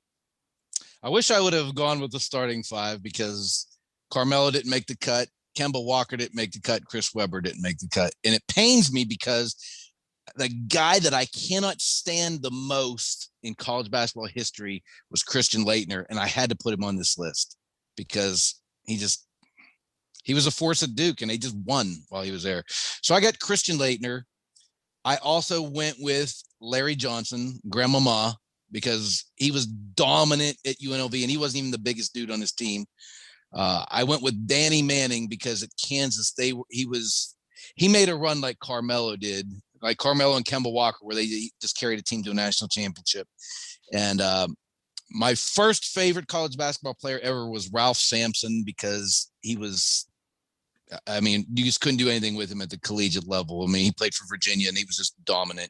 I wish I would have gone with the starting five because Carmelo didn't make the cut. Kemba Walker didn't make the cut. Chris Webber didn't make the cut. And it pains me because the guy that I cannot stand the most in college basketball history was Christian Laettner, and I had to put him on this list because he was a force at Duke, and they just won while he was there. So I got Christian Laettner. I also went with Larry Johnson, Grandmama, because he was dominant at UNLV, and he wasn't even the biggest dude on his team. I went with Danny Manning because at Kansas, he made a run like Carmelo did, like Carmelo and Kemba Walker, where they just carried a team to a national championship. And my first favorite college basketball player ever was Ralph Sampson because you just couldn't do anything with him at the collegiate level. I mean, he played for Virginia and he was just dominant.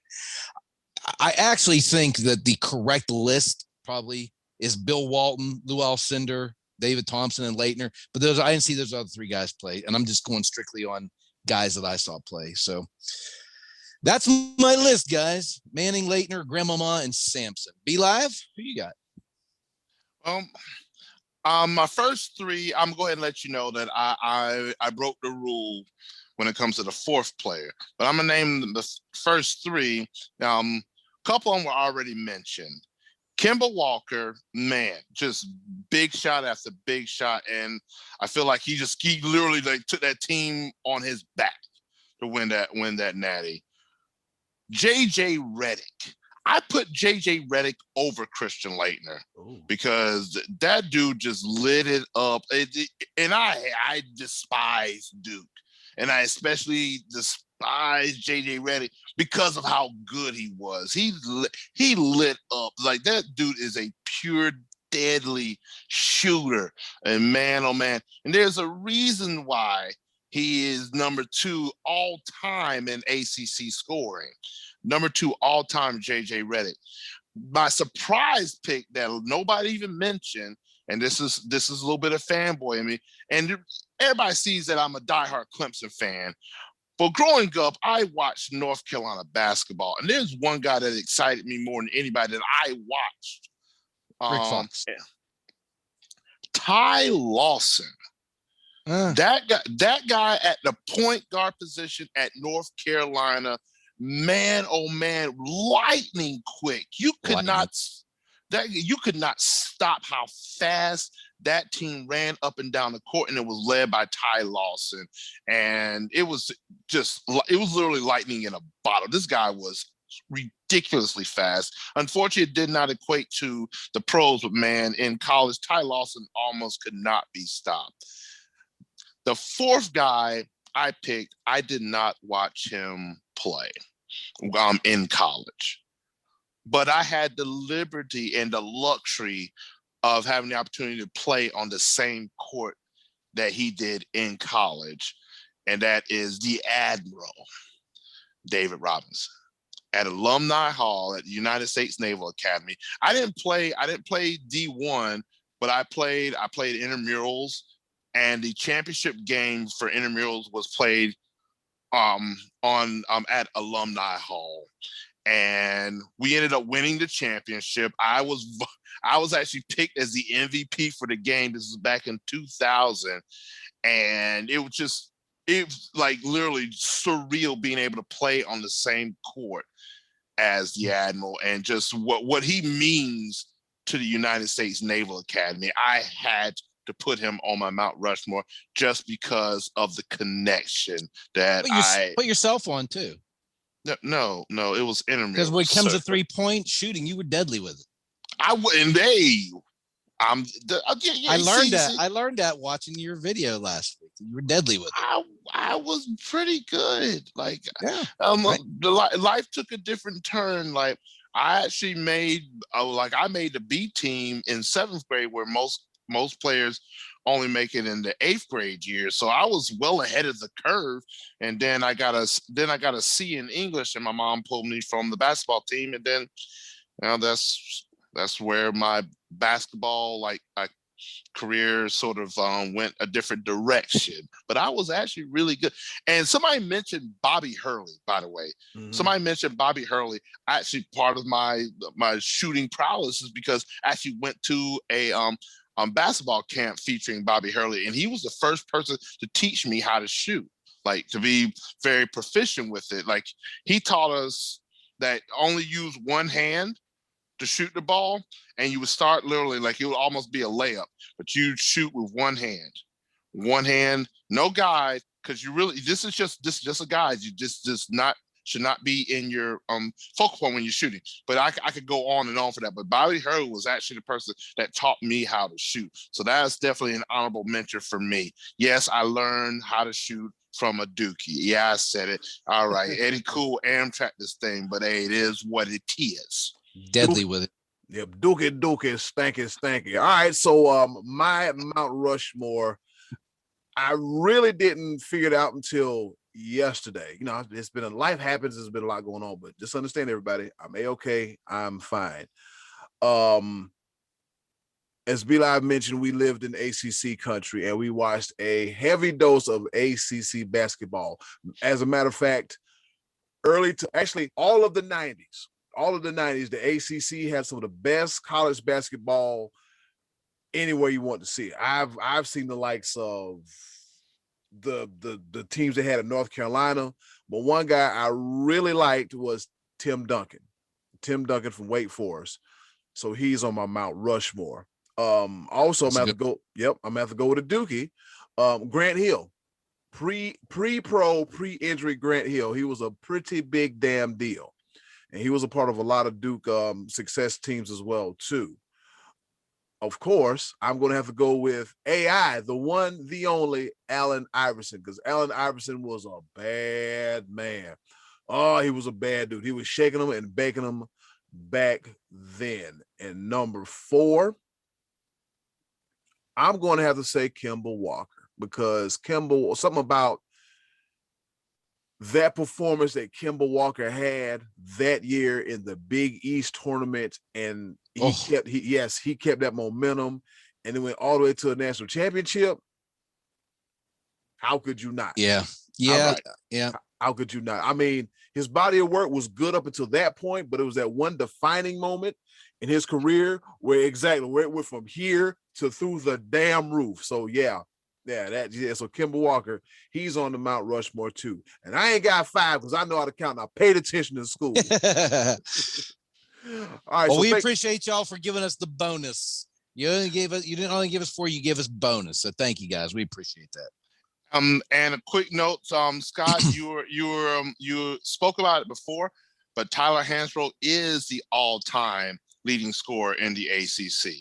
I actually think that the correct list probably is Bill Walton, Lou Alcindor, David Thompson, and Laettner. But I didn't see those other three guys play, and I'm just going strictly on guys that I saw play. So that's my list, guys. Manning, Laettner, Grandmama, and Sampson. Be Live, who you got? My first three, I'm going to go ahead and let you know that I broke the rule when it comes to the fourth player. But I'm going to name the first three. A couple of them were already mentioned. Kemba Walker, man, just big shot after big shot. And I feel like he literally took that team on his back to win that natty. JJ Redick. I put JJ Redick over Christian Laettner because that dude just lit it up. And I despise Duke. And I especially despise JJ Redick because of how good he was. He lit up. Like, that dude is a pure, deadly shooter. And man, oh man. And there's a reason why he is number 2 all time in ACC scoring. Number 2 all time, JJ Redick. My surprise pick that nobody even mentioned, and this is a little bit of fanboy in me, and everybody sees that I'm a diehard Clemson fan. But growing up, I watched North Carolina basketball, and there's one guy that excited me more than anybody that I watched. Rick Fox. Ty Lawson. That guy at the point guard position at North Carolina, man, oh man, lightning quick. You could not stop how fast that team ran up and down the court, and it was led by Ty Lawson. And it was literally lightning in a bottle. This guy was ridiculously fast. Unfortunately, it did not equate to the pros, but man, in college, Ty Lawson almost could not be stopped. The fourth guy I picked, I did not watch him play in college, but I had the liberty and the luxury of having the opportunity to play on the same court that he did in college, and that is the Admiral, David Robinson, at Alumni Hall at the United States Naval Academy. I didn't play D1, but I played intramurals, and the championship game for intramurals was played at Alumni Hall, and we ended up winning the championship. I was actually picked as the MVP for the game. This was back in 2000, and it was like literally surreal being able to play on the same court as the Admiral, and just what he means to the United States Naval Academy. I had to put him on my Mount Rushmore just because of the connection that put yourself on too. No, it was intramural. Because when it comes to 3-point shooting, you were deadly with it. I wouldn't. I learned that watching your video last week. You were deadly with it. I was pretty good. Like, yeah, right. Life took a different turn. Like, I actually made the B team in 7th grade, where most players only make it in the 8th grade year. So I was well ahead of the curve. And then I got a C in English, and my mom pulled me from the basketball team. And then, that's where my basketball, like, I career sort of went a different direction. But I was actually really good. And somebody mentioned Bobby Hurley, by the way. Somebody mentioned Bobby Hurley. Actually, part of my shooting prowess is because I actually went to a basketball camp featuring Bobby Hurley, and he was the first person to teach me how to shoot, like to be very proficient with it. Like he taught us that only use one hand to shoot the ball, and you would start literally like it would almost be a layup, but you'd shoot with one hand, no guide, because you really this is just a guide. You just not should not be in your focal point when you're shooting. But I could go on and on for that. But Bobby Hurley was actually the person that taught me how to shoot. So that's definitely an honorable mention for me. Yes, I learned how to shoot from a dookie. Yeah, I said it. All right. Eddy Cool Amtrak this thing, but hey, it is what it is. Deadly with it. Yep, dookie, stanky. All right, so my Mount Rushmore, I really didn't figure it out until yesterday. You know, it's been life happens. There's been a lot going on, but just understand, everybody, I'm a-okay. I'm fine. As B-Live mentioned, we lived in ACC country and we watched a heavy dose of ACC basketball. As a matter of fact, all of the 90s, the ACC had some of the best college basketball anywhere you want to see it. I've seen the likes of the teams they had in North Carolina, but one guy I really liked was Tim Duncan from Wake Forest. So he's on my Mount Rushmore. Also, I'm gonna have to go with a dookie. Grant Hill, pre-pro, pre-injury Grant Hill. He was a pretty big damn deal. And he was a part of a lot of Duke success teams as well, too. Of course, I'm going to have to go with AI, the one, the only Allen Iverson, because Allen Iverson was a bad man. Oh, he was a bad dude. He was shaking them and baking them back then. And number 4, I'm going to have to say Kemba Walker, because something about that performance that Kemba Walker had that year in the Big East tournament, and he kept that momentum, and it went all the way to a national championship. How could you not? Yeah. How could you not? I mean, his body of work was good up until that point, but it was that one defining moment in his career where it went from here to through the damn roof. So so Kemba Walker, he's on the Mount Rushmore too. And I ain't got 5 because I know how to count. I paid attention in school. All right. Well, we appreciate y'all for giving us the bonus. You didn't only give us 4, you gave us bonus. So thank you guys. We appreciate that. And a quick note, Scott, you spoke about it before, but Tyler Hansbrough is the all-time leading scorer in the ACC.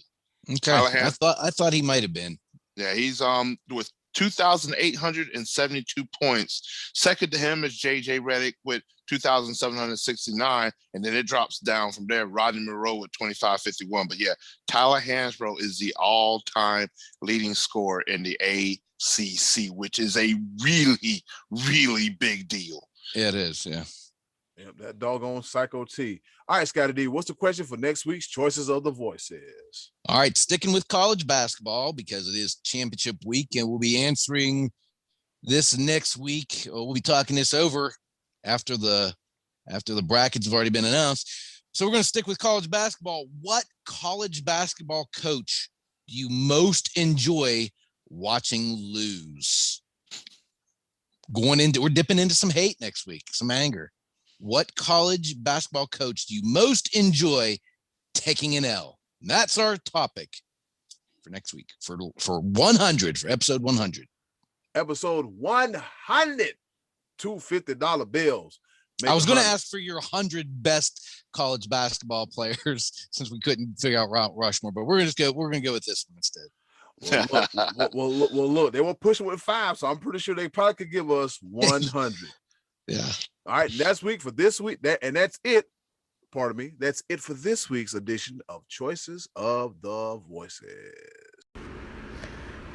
Okay. I thought he might have been. Yeah, he's with 2,872 points. Second to him is J.J. Redick with 2,769, and then it drops down from there. Rodney Monroe with 2,551. But yeah, Tyler Hansbrough is the all-time leading scorer in the ACC, which is a really, really big deal. Yeah, it is. Yeah. Yep, that doggone Psycho T. All right, Scottie D, what's the question for next week's Choices of the Voices? All right, sticking with college basketball because it is championship week, and we'll be answering this next week. We'll be talking this over after the brackets have already been announced. So we're going to stick with college basketball. What college basketball coach do you most enjoy watching lose? We're dipping into some hate next week, some anger. What college basketball coach do you most enjoy taking an L? And that's our topic for next week for episode 100. Episode 100. $250 bills. I was going to ask for your 100 best college basketball players since we couldn't figure out Rushmore, but we're going to go with this one instead. Look, they were pushing with 5, so I'm pretty sure they probably could give us 100. Yeah. All right, that's it. Pardon me. That's it for this week's edition of Choices of the Voices.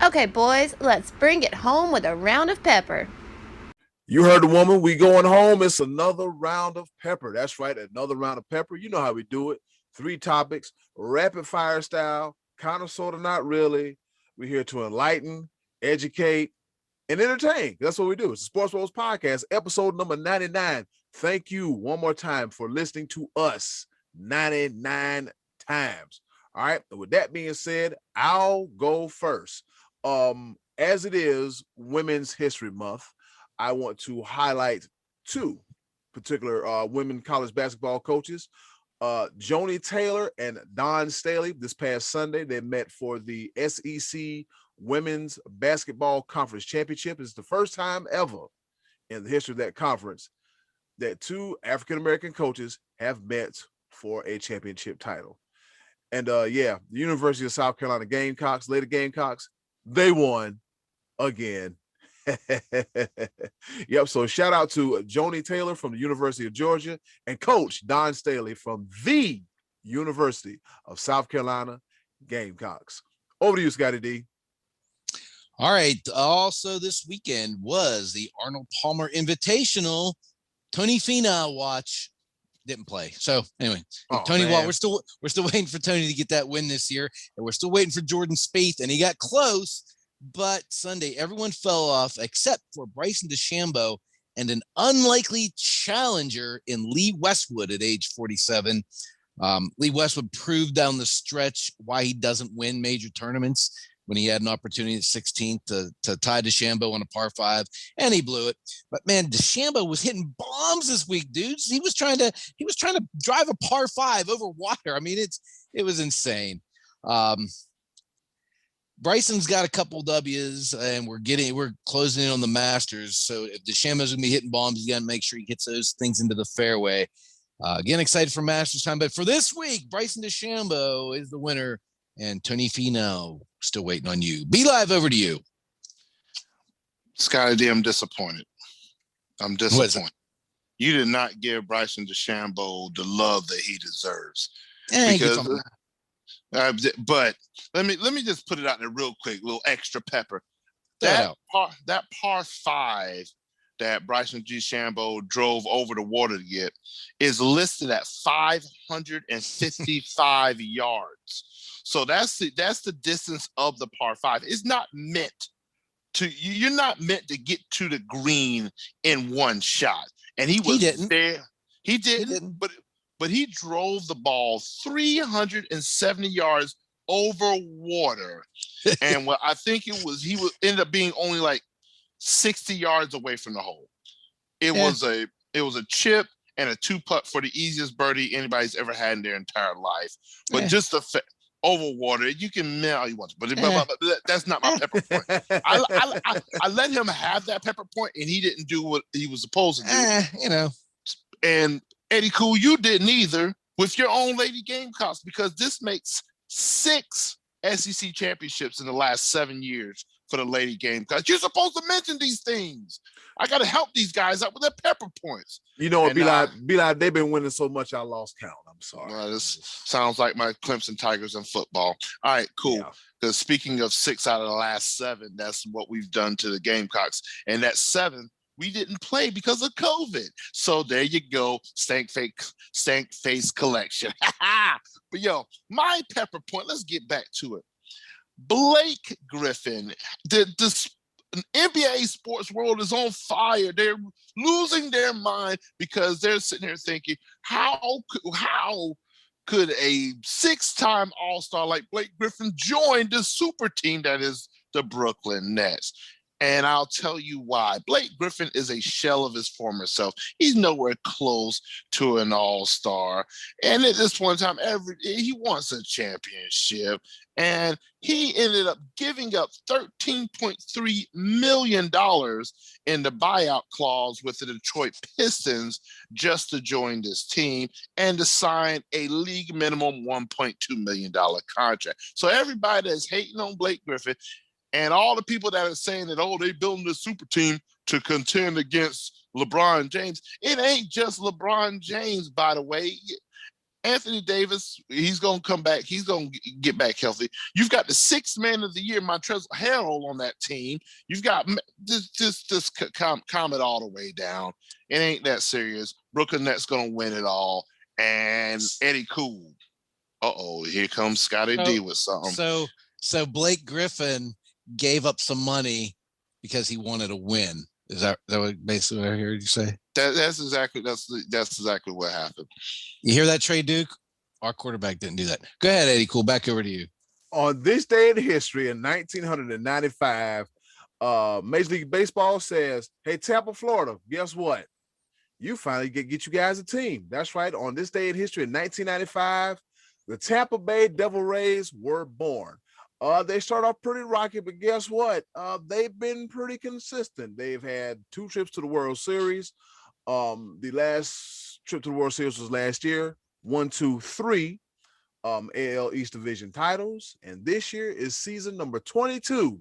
Okay, boys, let's bring it home with a round of pepper. You heard the woman. We going home. It's another round of pepper. That's right, another round of pepper. You know how we do it. 3 topics, rapid fire style, kind of, sort of, not really. We're here to enlighten, educate, and entertain. That's what we do. It's the Sports Bros Podcast, episode number 99. Thank you one more time for listening to us 99 times. All right. With that being said, I'll go first. As it is Women's History Month, I want to highlight two particular women college basketball coaches. Joni Taylor and Dawn Staley. This past Sunday, they met for the SEC Women's Basketball Conference Championship. It's the first time ever in the history of that conference that two African-American coaches have met for a championship title. And the University of South Carolina Gamecocks, Lady Gamecocks, they won again. Yep. So shout out to Joni Taylor from the University of Georgia and Coach Dawn Staley from the University of South Carolina Gamecocks. Over to you, Scottie D. All right. Also, this weekend was the Arnold Palmer Invitational. Tony Finau watch didn't play. So anyway, Tony, we're still waiting for Tony to get that win this year, and we're still waiting for Jordan Spieth, and he got close. But Sunday, everyone fell off except for Bryson DeChambeau and an unlikely challenger in Lee Westwood at age 47. Lee Westwood proved down the stretch why he doesn't win major tournaments when he had an opportunity at 16th to tie DeChambeau on a par 5, and he blew it. But man, DeChambeau was hitting bombs this week, dudes. He was trying to drive a par 5 over water. I mean, it was insane. Bryson's got a couple W's, and we're closing in on the Masters. So if DeChambeau's gonna be hitting bombs, he's got to make sure he gets those things into the fairway. Again, excited for Masters time. But for this week, Bryson DeChambeau is the winner, and Tony Finau still waiting on you. Be Live, over to you. Scottie D, I'm disappointed. You did not give Bryson DeChambeau the love that he deserves. But let me just put it out there real quick, a little extra pepper. That par 5 that Bryson DeChambeau drove over the water to get is listed at 555 yards. So that's the distance of the par 5. It's not meant to. You're not meant to get to the green in one shot. And he didn't. There. He didn't. But he drove the ball 370 yards over water. And what I think he ended up being only like 60 yards away from the hole. It was a chip and a 2-putt for the easiest birdie anybody's ever had in their entire life. But just over water, you can mail you want to, but that's not my pepper point. I let him have that pepper point, and he didn't do what he was supposed to do. And Eddy Cool, you didn't either with your own Lady Gamecocks, because this makes 6 SEC championships in the last 7 years for the Lady Gamecocks. You're supposed to mention these things. I got to help these guys out with their pepper points. You know, be like, they've been winning so much, I lost count. I'm sorry. This sounds like my Clemson Tigers in football. All right, cool. Because speaking of 6 out of the last 7, that's what we've done to the Gamecocks. And that 7, we didn't play because of COVID. So there you go, stank face collection. But my pepper point, let's get back to it. Blake Griffin, the NBA sports world is on fire. They're losing their mind because they're sitting here thinking, how could a 6-time All-Star like Blake Griffin join the super team that is the Brooklyn Nets? And I'll tell you why. Blake Griffin is a shell of his former self. He's nowhere close to an all-star. And at this point in time, he wants a championship. And he ended up giving up $13.3 million in the buyout clause with the Detroit Pistons just to join this team and to sign a league minimum $1.2 million contract. So everybody that's hating on Blake Griffin, and all the people that are saying that, they're building this super team to contend against LeBron James. It ain't just LeBron James, by the way. Anthony Davis, he's going to come back. He's going to get back healthy. You've got the 6th man of the year, Montrezl Harrell, on that team. You've got just calm it all the way down. It ain't that serious. Brooklyn Nets going to win it all. And Eddy Cool. Here comes Scottie D with something. So So Blake Griffin gave up some money because he wanted to win. Is that basically what I heard you say? That's exactly what happened. You hear that, Trey Duke? Our quarterback didn't do that. Go ahead, Eddie. Cool. Back over to you. On this day in history in 1995, Major League Baseball says, hey, Tampa, Florida, guess what? You finally get you guys a team. That's right. On this day in history in 1995, the Tampa Bay Devil Rays were born. They start off pretty rocky, but guess what? They've been pretty consistent. They've had 2 trips to the World Series. The last trip to the World Series was last year. 1, 2, 3 AL East Division titles. And this year is season number 22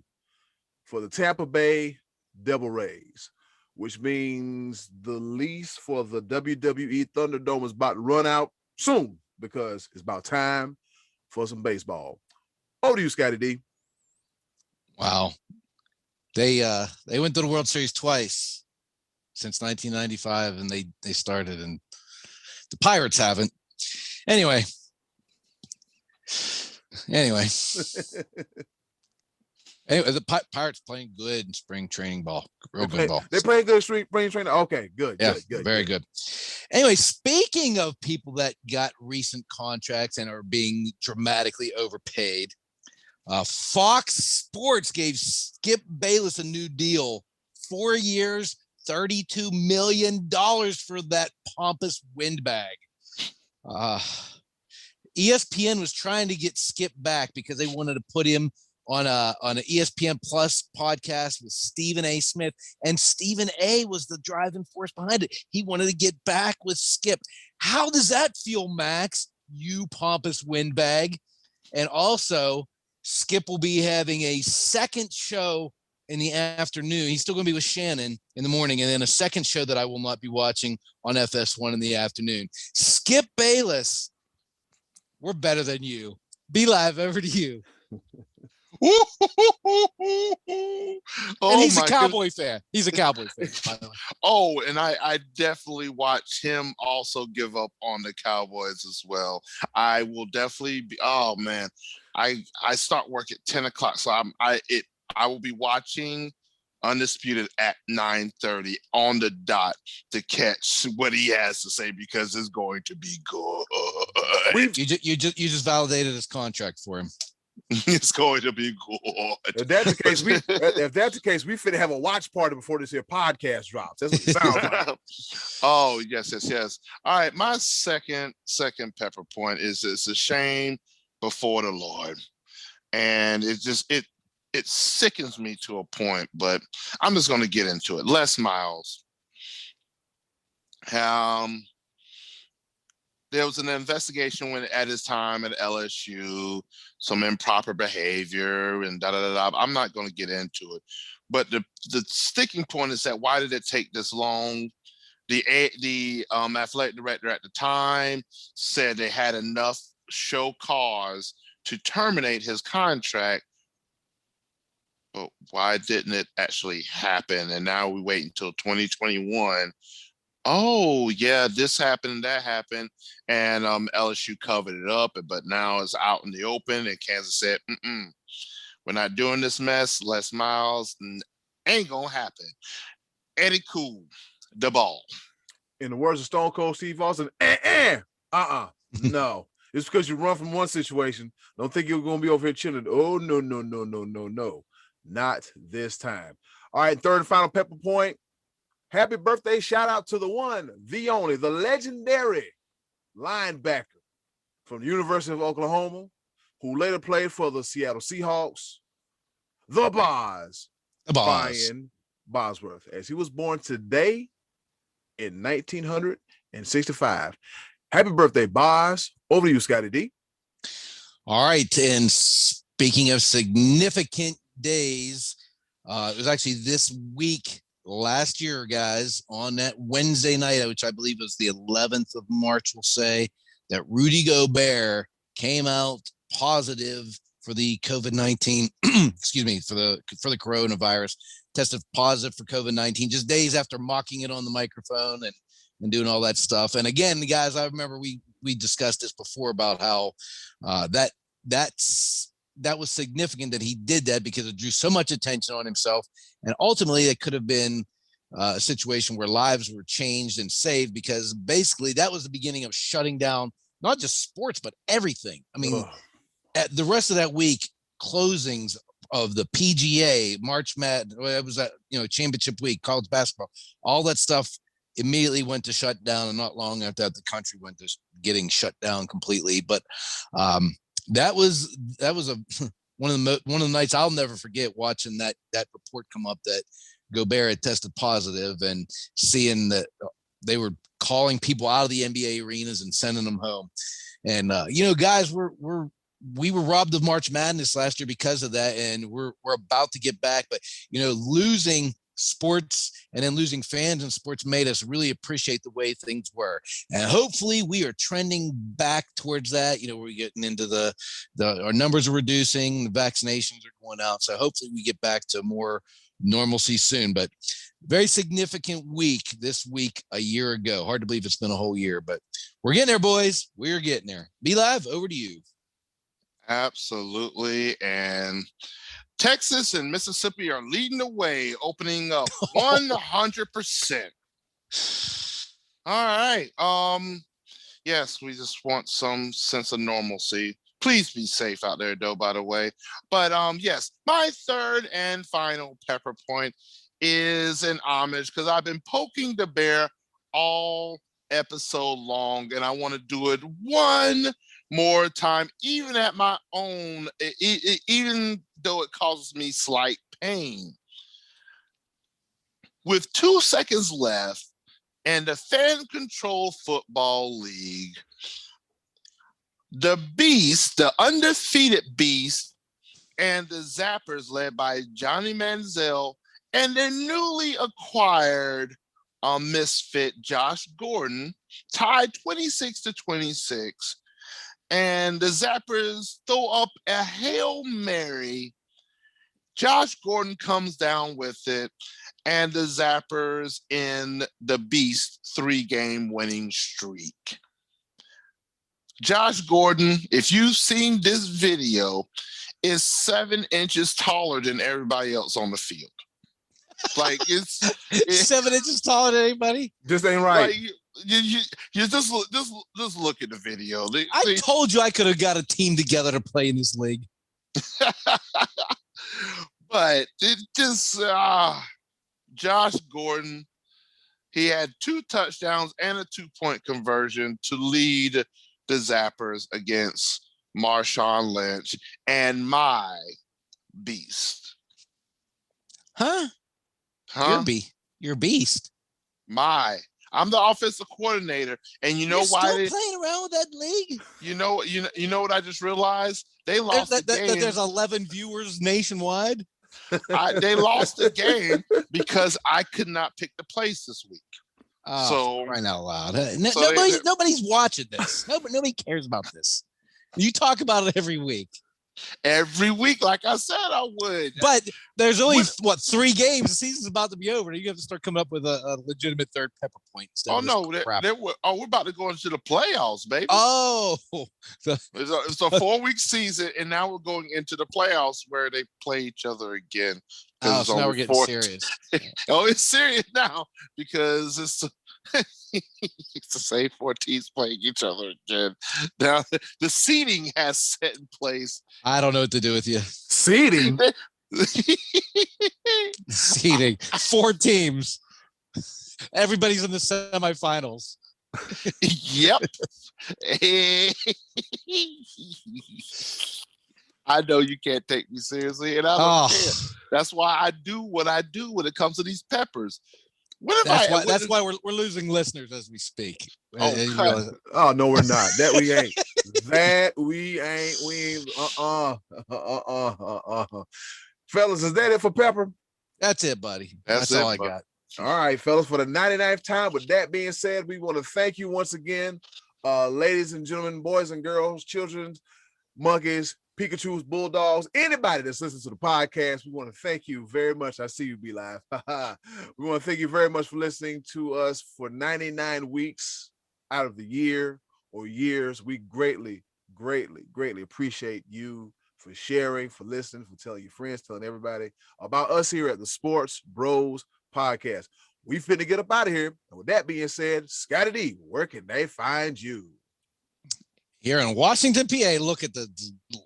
for the Tampa Bay Devil Rays, which means the lease for the WWE Thunderdome is about to run out soon because it's about time for some baseball. Over to you, Scottie D. Wow. They went to the World Series twice since 1995, and they started, and the Pirates haven't. Anyway. Anyway, the Pirates playing good in spring training ball. Real good ball. They playing good spring training. Okay, good. Yeah, good. Very good. Anyway, speaking of people that got recent contracts and are being dramatically overpaid, Fox Sports gave Skip Bayless a new deal. 4 years, $32 million for that pompous windbag. ESPN was trying to get Skip back because they wanted to put him on an ESPN Plus podcast with Stephen A. Smith, and Stephen A. was the driving force behind it. He wanted to get back with Skip. How does that feel, Max? You pompous windbag. And also, Skip will be having a second show in the afternoon. He's still going to be with Shannon in the morning, and then a second show that I will not be watching on FS1 in the afternoon. Skip Bayless, we're better than you. Be Live, over to you. And he's a Cowboy fan. He's a Cowboy fan, by the way. Oh, and I definitely watch him also give up on the Cowboys as well. I will definitely be. Oh man, I start work at 10 o'clock, so I will be watching Undisputed at 9:30 on the dot to catch what he has to say because it's going to be good. You just validated his contract for him. It's going to be good. If that's the case, we finna have a watch party before this here podcast drops. That's what it sounds like. Oh, yes. All right, my second pepper point is it's a shame before the Lord. And it sickens me to a point, but I'm just going to get into it. Les Miles. There was an investigation at his time at LSU, some improper behavior and da-da-da-da. I'm not going to get into it. But the sticking point is that why did it take this long? The athletic director at the time said they had enough show cause to terminate his contract. But why didn't it actually happen? And now we wait until 2021. Oh, yeah, this happened and that happened. And LSU covered it up, but now it's out in the open. And Kansas said, we're not doing this mess. Les Miles, ain't going to happen. Eddy Cool, the ball. In the words of Stone Cold Steve Austin, no. It's because you run from one situation. Don't think you're going to be over here chilling. Oh, no. Not this time. All right, third and final pepper point. Happy birthday shout out to the one, the only, the legendary linebacker from the University of Oklahoma, who later played for the Seattle Seahawks, the Boz, Brian Bosworth, as he was born today in 1965. Happy birthday, Boz. Over to you, Scottie D. All right, and speaking of significant days, it was actually this week last year, guys, on that Wednesday night, which I believe was the 11th of March, we'll say, that Rudy Gobert came out positive for the COVID-19, for the coronavirus, tested positive for COVID-19 just days after mocking it on the microphone and doing all that stuff. And again, guys, I remember we discussed this before about how that's that was significant that he did that because it drew so much attention on himself. And ultimately, it could have been a situation where lives were changed and saved, because basically that was the beginning of shutting down not just sports, but everything. I mean, at the rest of that week, closings of the PGA, March Madness, it was that, championship week, college basketball, all that stuff immediately went to shut down, and not long after that, the country went to getting shut down completely. But that was one of the nights I'll never forget, watching that report come up that Gobert had tested positive, and seeing that they were calling people out of the NBA arenas and sending them home. And guys, we were robbed of March Madness last year because of that, and we're about to get back. But losing sports and then losing fans in sports made us really appreciate the way things were. And hopefully we are trending back towards that. We're getting into our numbers are reducing, the vaccinations are going out. So hopefully we get back to more normalcy soon. But very significant week this week a year ago. Hard to believe it's been a whole year, but we're getting there, boys. We're getting there. Be Live, over to you. Absolutely. And Texas and Mississippi are leading the way, opening up 100%. All right. Yes, we just want some sense of normalcy. Please be safe out there, though, by the way. But yes, my third and final pepper point is an homage, because I've been poking the bear all episode long, and I want to do it one more time, even at my own, even though it causes me slight pain. With 2 seconds left and the Fan Control Football League, the Beast, the undefeated Beast, and the Zappers, led by Johnny Manziel, and their newly acquired misfit Josh Gordon, tied 26-26. And the Zappers throw up a Hail Mary. Josh Gordon comes down with it, and the Zappers end the Beast 3-game winning streak. Josh Gordon, if you've seen this video, is 7 inches taller than everybody else on the field. Like it's 7 inches taller than anybody. This ain't right. Like, you just look at the video. I told you I could have got a team together to play in this league. But it just Josh Gordon, he had 2 touchdowns and a 2-point conversion to lead the Zappers against Marshawn Lynch and my Beast. Huh? You're a beast. I'm the offensive coordinator, and you know You're why still playing around with that league? You know what I just realized? They lost the game. There's 11 viewers nationwide. They lost the game because I could not pick the place this week. Oh, so crying out loud. So nobody's watching this. Nobody cares about this. You talk about it every week. Every week, like I said, I would. But there's only 3 games. The season's about to be over. You have to start coming up with a legitimate third pepper point. Oh no, we're about to go into the playoffs, baby. Oh, it's a 4-week season, and now we're going into the playoffs where they play each other again. Oh, so now we're getting serious. It's serious now because it's the same 4 teams playing each other again. Now the seeding has set in place. I don't know what to do with you. Seeding? Seeding. 4 teams. Everybody's in the semifinals. Yep. I know you can't take me seriously, and I don't care. That's why I do what I do when it comes to these peppers. That's why we're losing listeners as we speak. Oh no, we're not. That we ain't. Fellas, is that it for pepper? That's it, buddy. That's all I buddy. got. All right, fellas, for the 99th time. With that being said, we want to thank you once again, ladies and gentlemen, boys and girls, children, monkeys, Pikachus, bulldogs, anybody that's listening to the podcast. We want to thank you very much. I see you, Be Live. We want to thank you very much for listening to us for 99 weeks out of the year or years. We greatly, greatly, greatly appreciate you for sharing, for listening, for telling your friends, telling everybody about us here at the Sports Bros Podcast. We finna get up out of here. And with that being said, Scottie D, where can they find you? Here in Washington, PA. Look at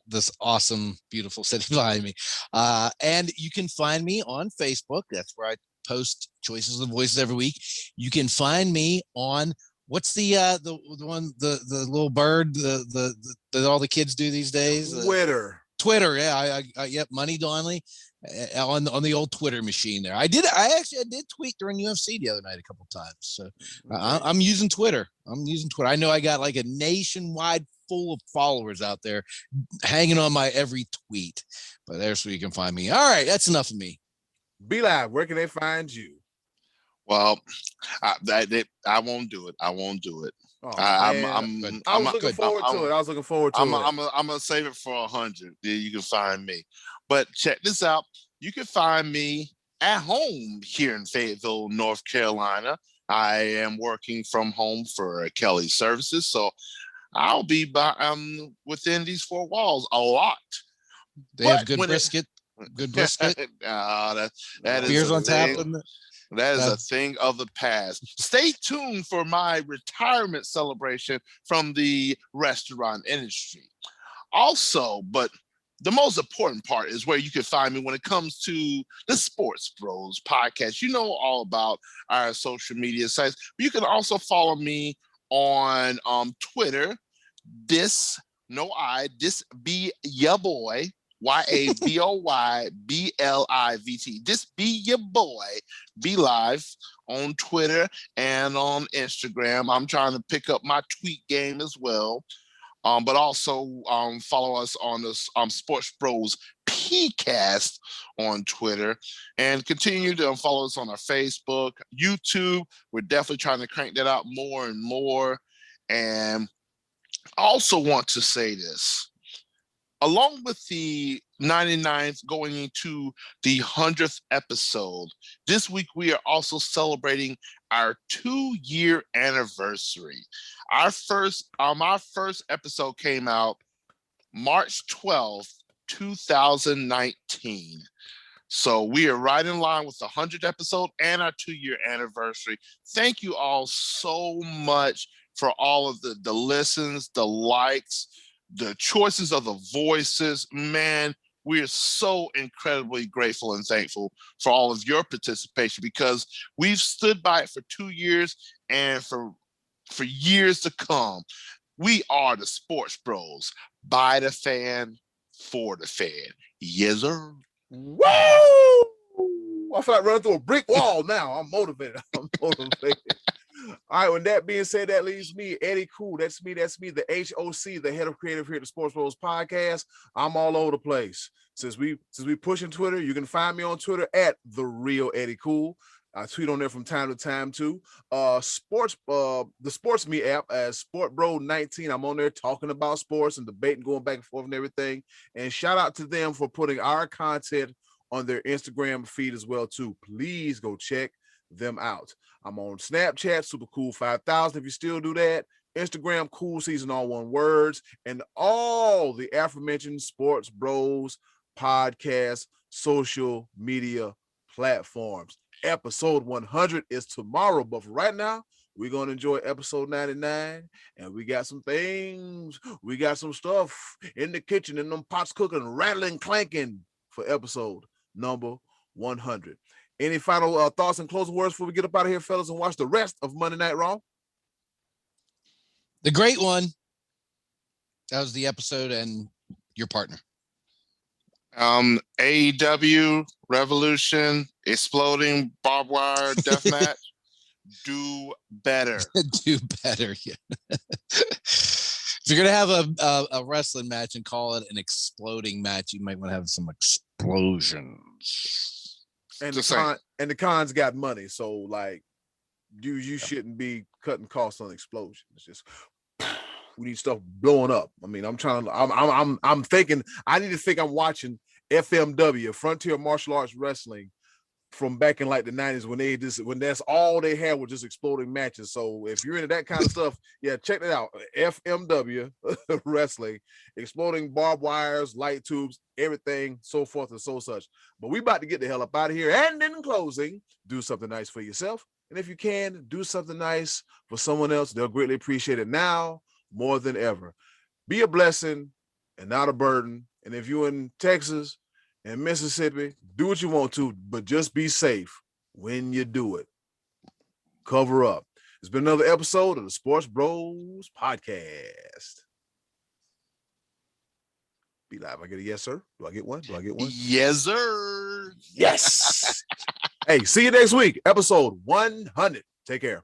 this awesome, beautiful city behind me. And you can find me on Facebook. That's where I post Choices of the Voices every week. You can find me on what's the one, the little bird, the all the kids do these days? Twitter. Yeah. Yep. Money Donnelly on the old Twitter machine there. I did tweet during UFC the other night a couple of times. So I'm using Twitter. I know I got like a nationwide full of followers out there hanging on my every tweet, but there's where you can find me. All right. That's enough of me. Be Live, where can they find you? Well, I won't do it. I won't do it. Oh, I was looking forward to it. I'm gonna save it for 100. Yeah, you can find me. But check this out. You can find me at home here in Fayetteville, North Carolina. I am working from home for Kelly Services, so I'll be within these four walls a lot. They have good brisket. Good brisket. That is beers on tap. That is a thing of the past. Stay tuned for my retirement celebration from the restaurant industry. Also, but the most important part is where you can find me when it comes to the Sports Bros podcast. You know all about our social media sites, but you can also follow me on Twitter. This be ya boy. YABOYBLIVT. This be your boy. Be Live on Twitter and on Instagram. I'm trying to pick up my tweet game as well. But also follow us on the Sports Bros PCast on Twitter, and continue to follow us on our Facebook, YouTube. We're definitely trying to crank that out more and more. And I also want to say this. Along with the 99th going into the 100th episode, this week we are also celebrating our 2-year anniversary. Our first episode came out March 12th, 2019. So we are right in line with the 100th episode and our 2-year anniversary. Thank you all so much for all of the listens, the likes, the choices of the voices. Man, we are so incredibly grateful and thankful for all of your participation, because we've stood by it for 2 years, and for years to come. We are the Sports Bros, by the fan, for the fan. Yes, sir. Woo! I feel like running through a brick wall now. I'm motivated. All right, with that being said, that leaves me, Eddy Cool. That's me, the HOC, the head of creative here at the Sports Bros Podcast. I'm all over the place. Since we pushing Twitter, you can find me on Twitter at the real Eddy Cool. I tweet on there from time to time too. The Sports Me app as Sport Bro 19. I'm on there talking about sports and debating, going back and forth and everything. And shout out to them for putting our content on their Instagram feed as well too. Please go check them out. I'm on Snapchat, Super Cool 5000 if you still do that. Instagram, Cool Season, all one words, and all the aforementioned Sports Bros podcast social media platforms. Episode 100 is tomorrow, but for right now, we're going to enjoy episode 99, and we got some things, we got some stuff in the kitchen, and them pots cooking, rattling, clanking for episode number 100. Any final thoughts and closing words before we get up out of here, fellas, and watch the rest of Monday Night Raw? The great one. That was the episode and your partner. AEW Revolution, exploding barbed wire deathmatch. Do better. Do better. Yeah. If you're gonna have a wrestling match and call it an exploding match, you might want to have some explosions. And the cons got money, so like you shouldn't be cutting costs on explosions. It's just we need stuff blowing up. I mean, I'm thinking I need to think I'm watching FMW, Frontier Martial Arts Wrestling, from back in like the 90s when that's all they had was just exploding matches. So if you're into that kind of stuff, yeah, check it out. FMW Wrestling, exploding barbed wires, light tubes, everything, so forth and so such. But we about to get the hell up out of here. And in closing, do something nice for yourself. And if you can, do something nice for someone else. They'll greatly appreciate it now more than ever. Be a blessing and not a burden. And if you're in Texas and Mississippi, do what you want to, but just be safe when you do it. Cover up. It's been another episode of the Sports Bros Podcast. Be live. I get a yes, sir? Do I get one? Yes, sir. Yes. Hey, see you next week. Episode 100. Take care.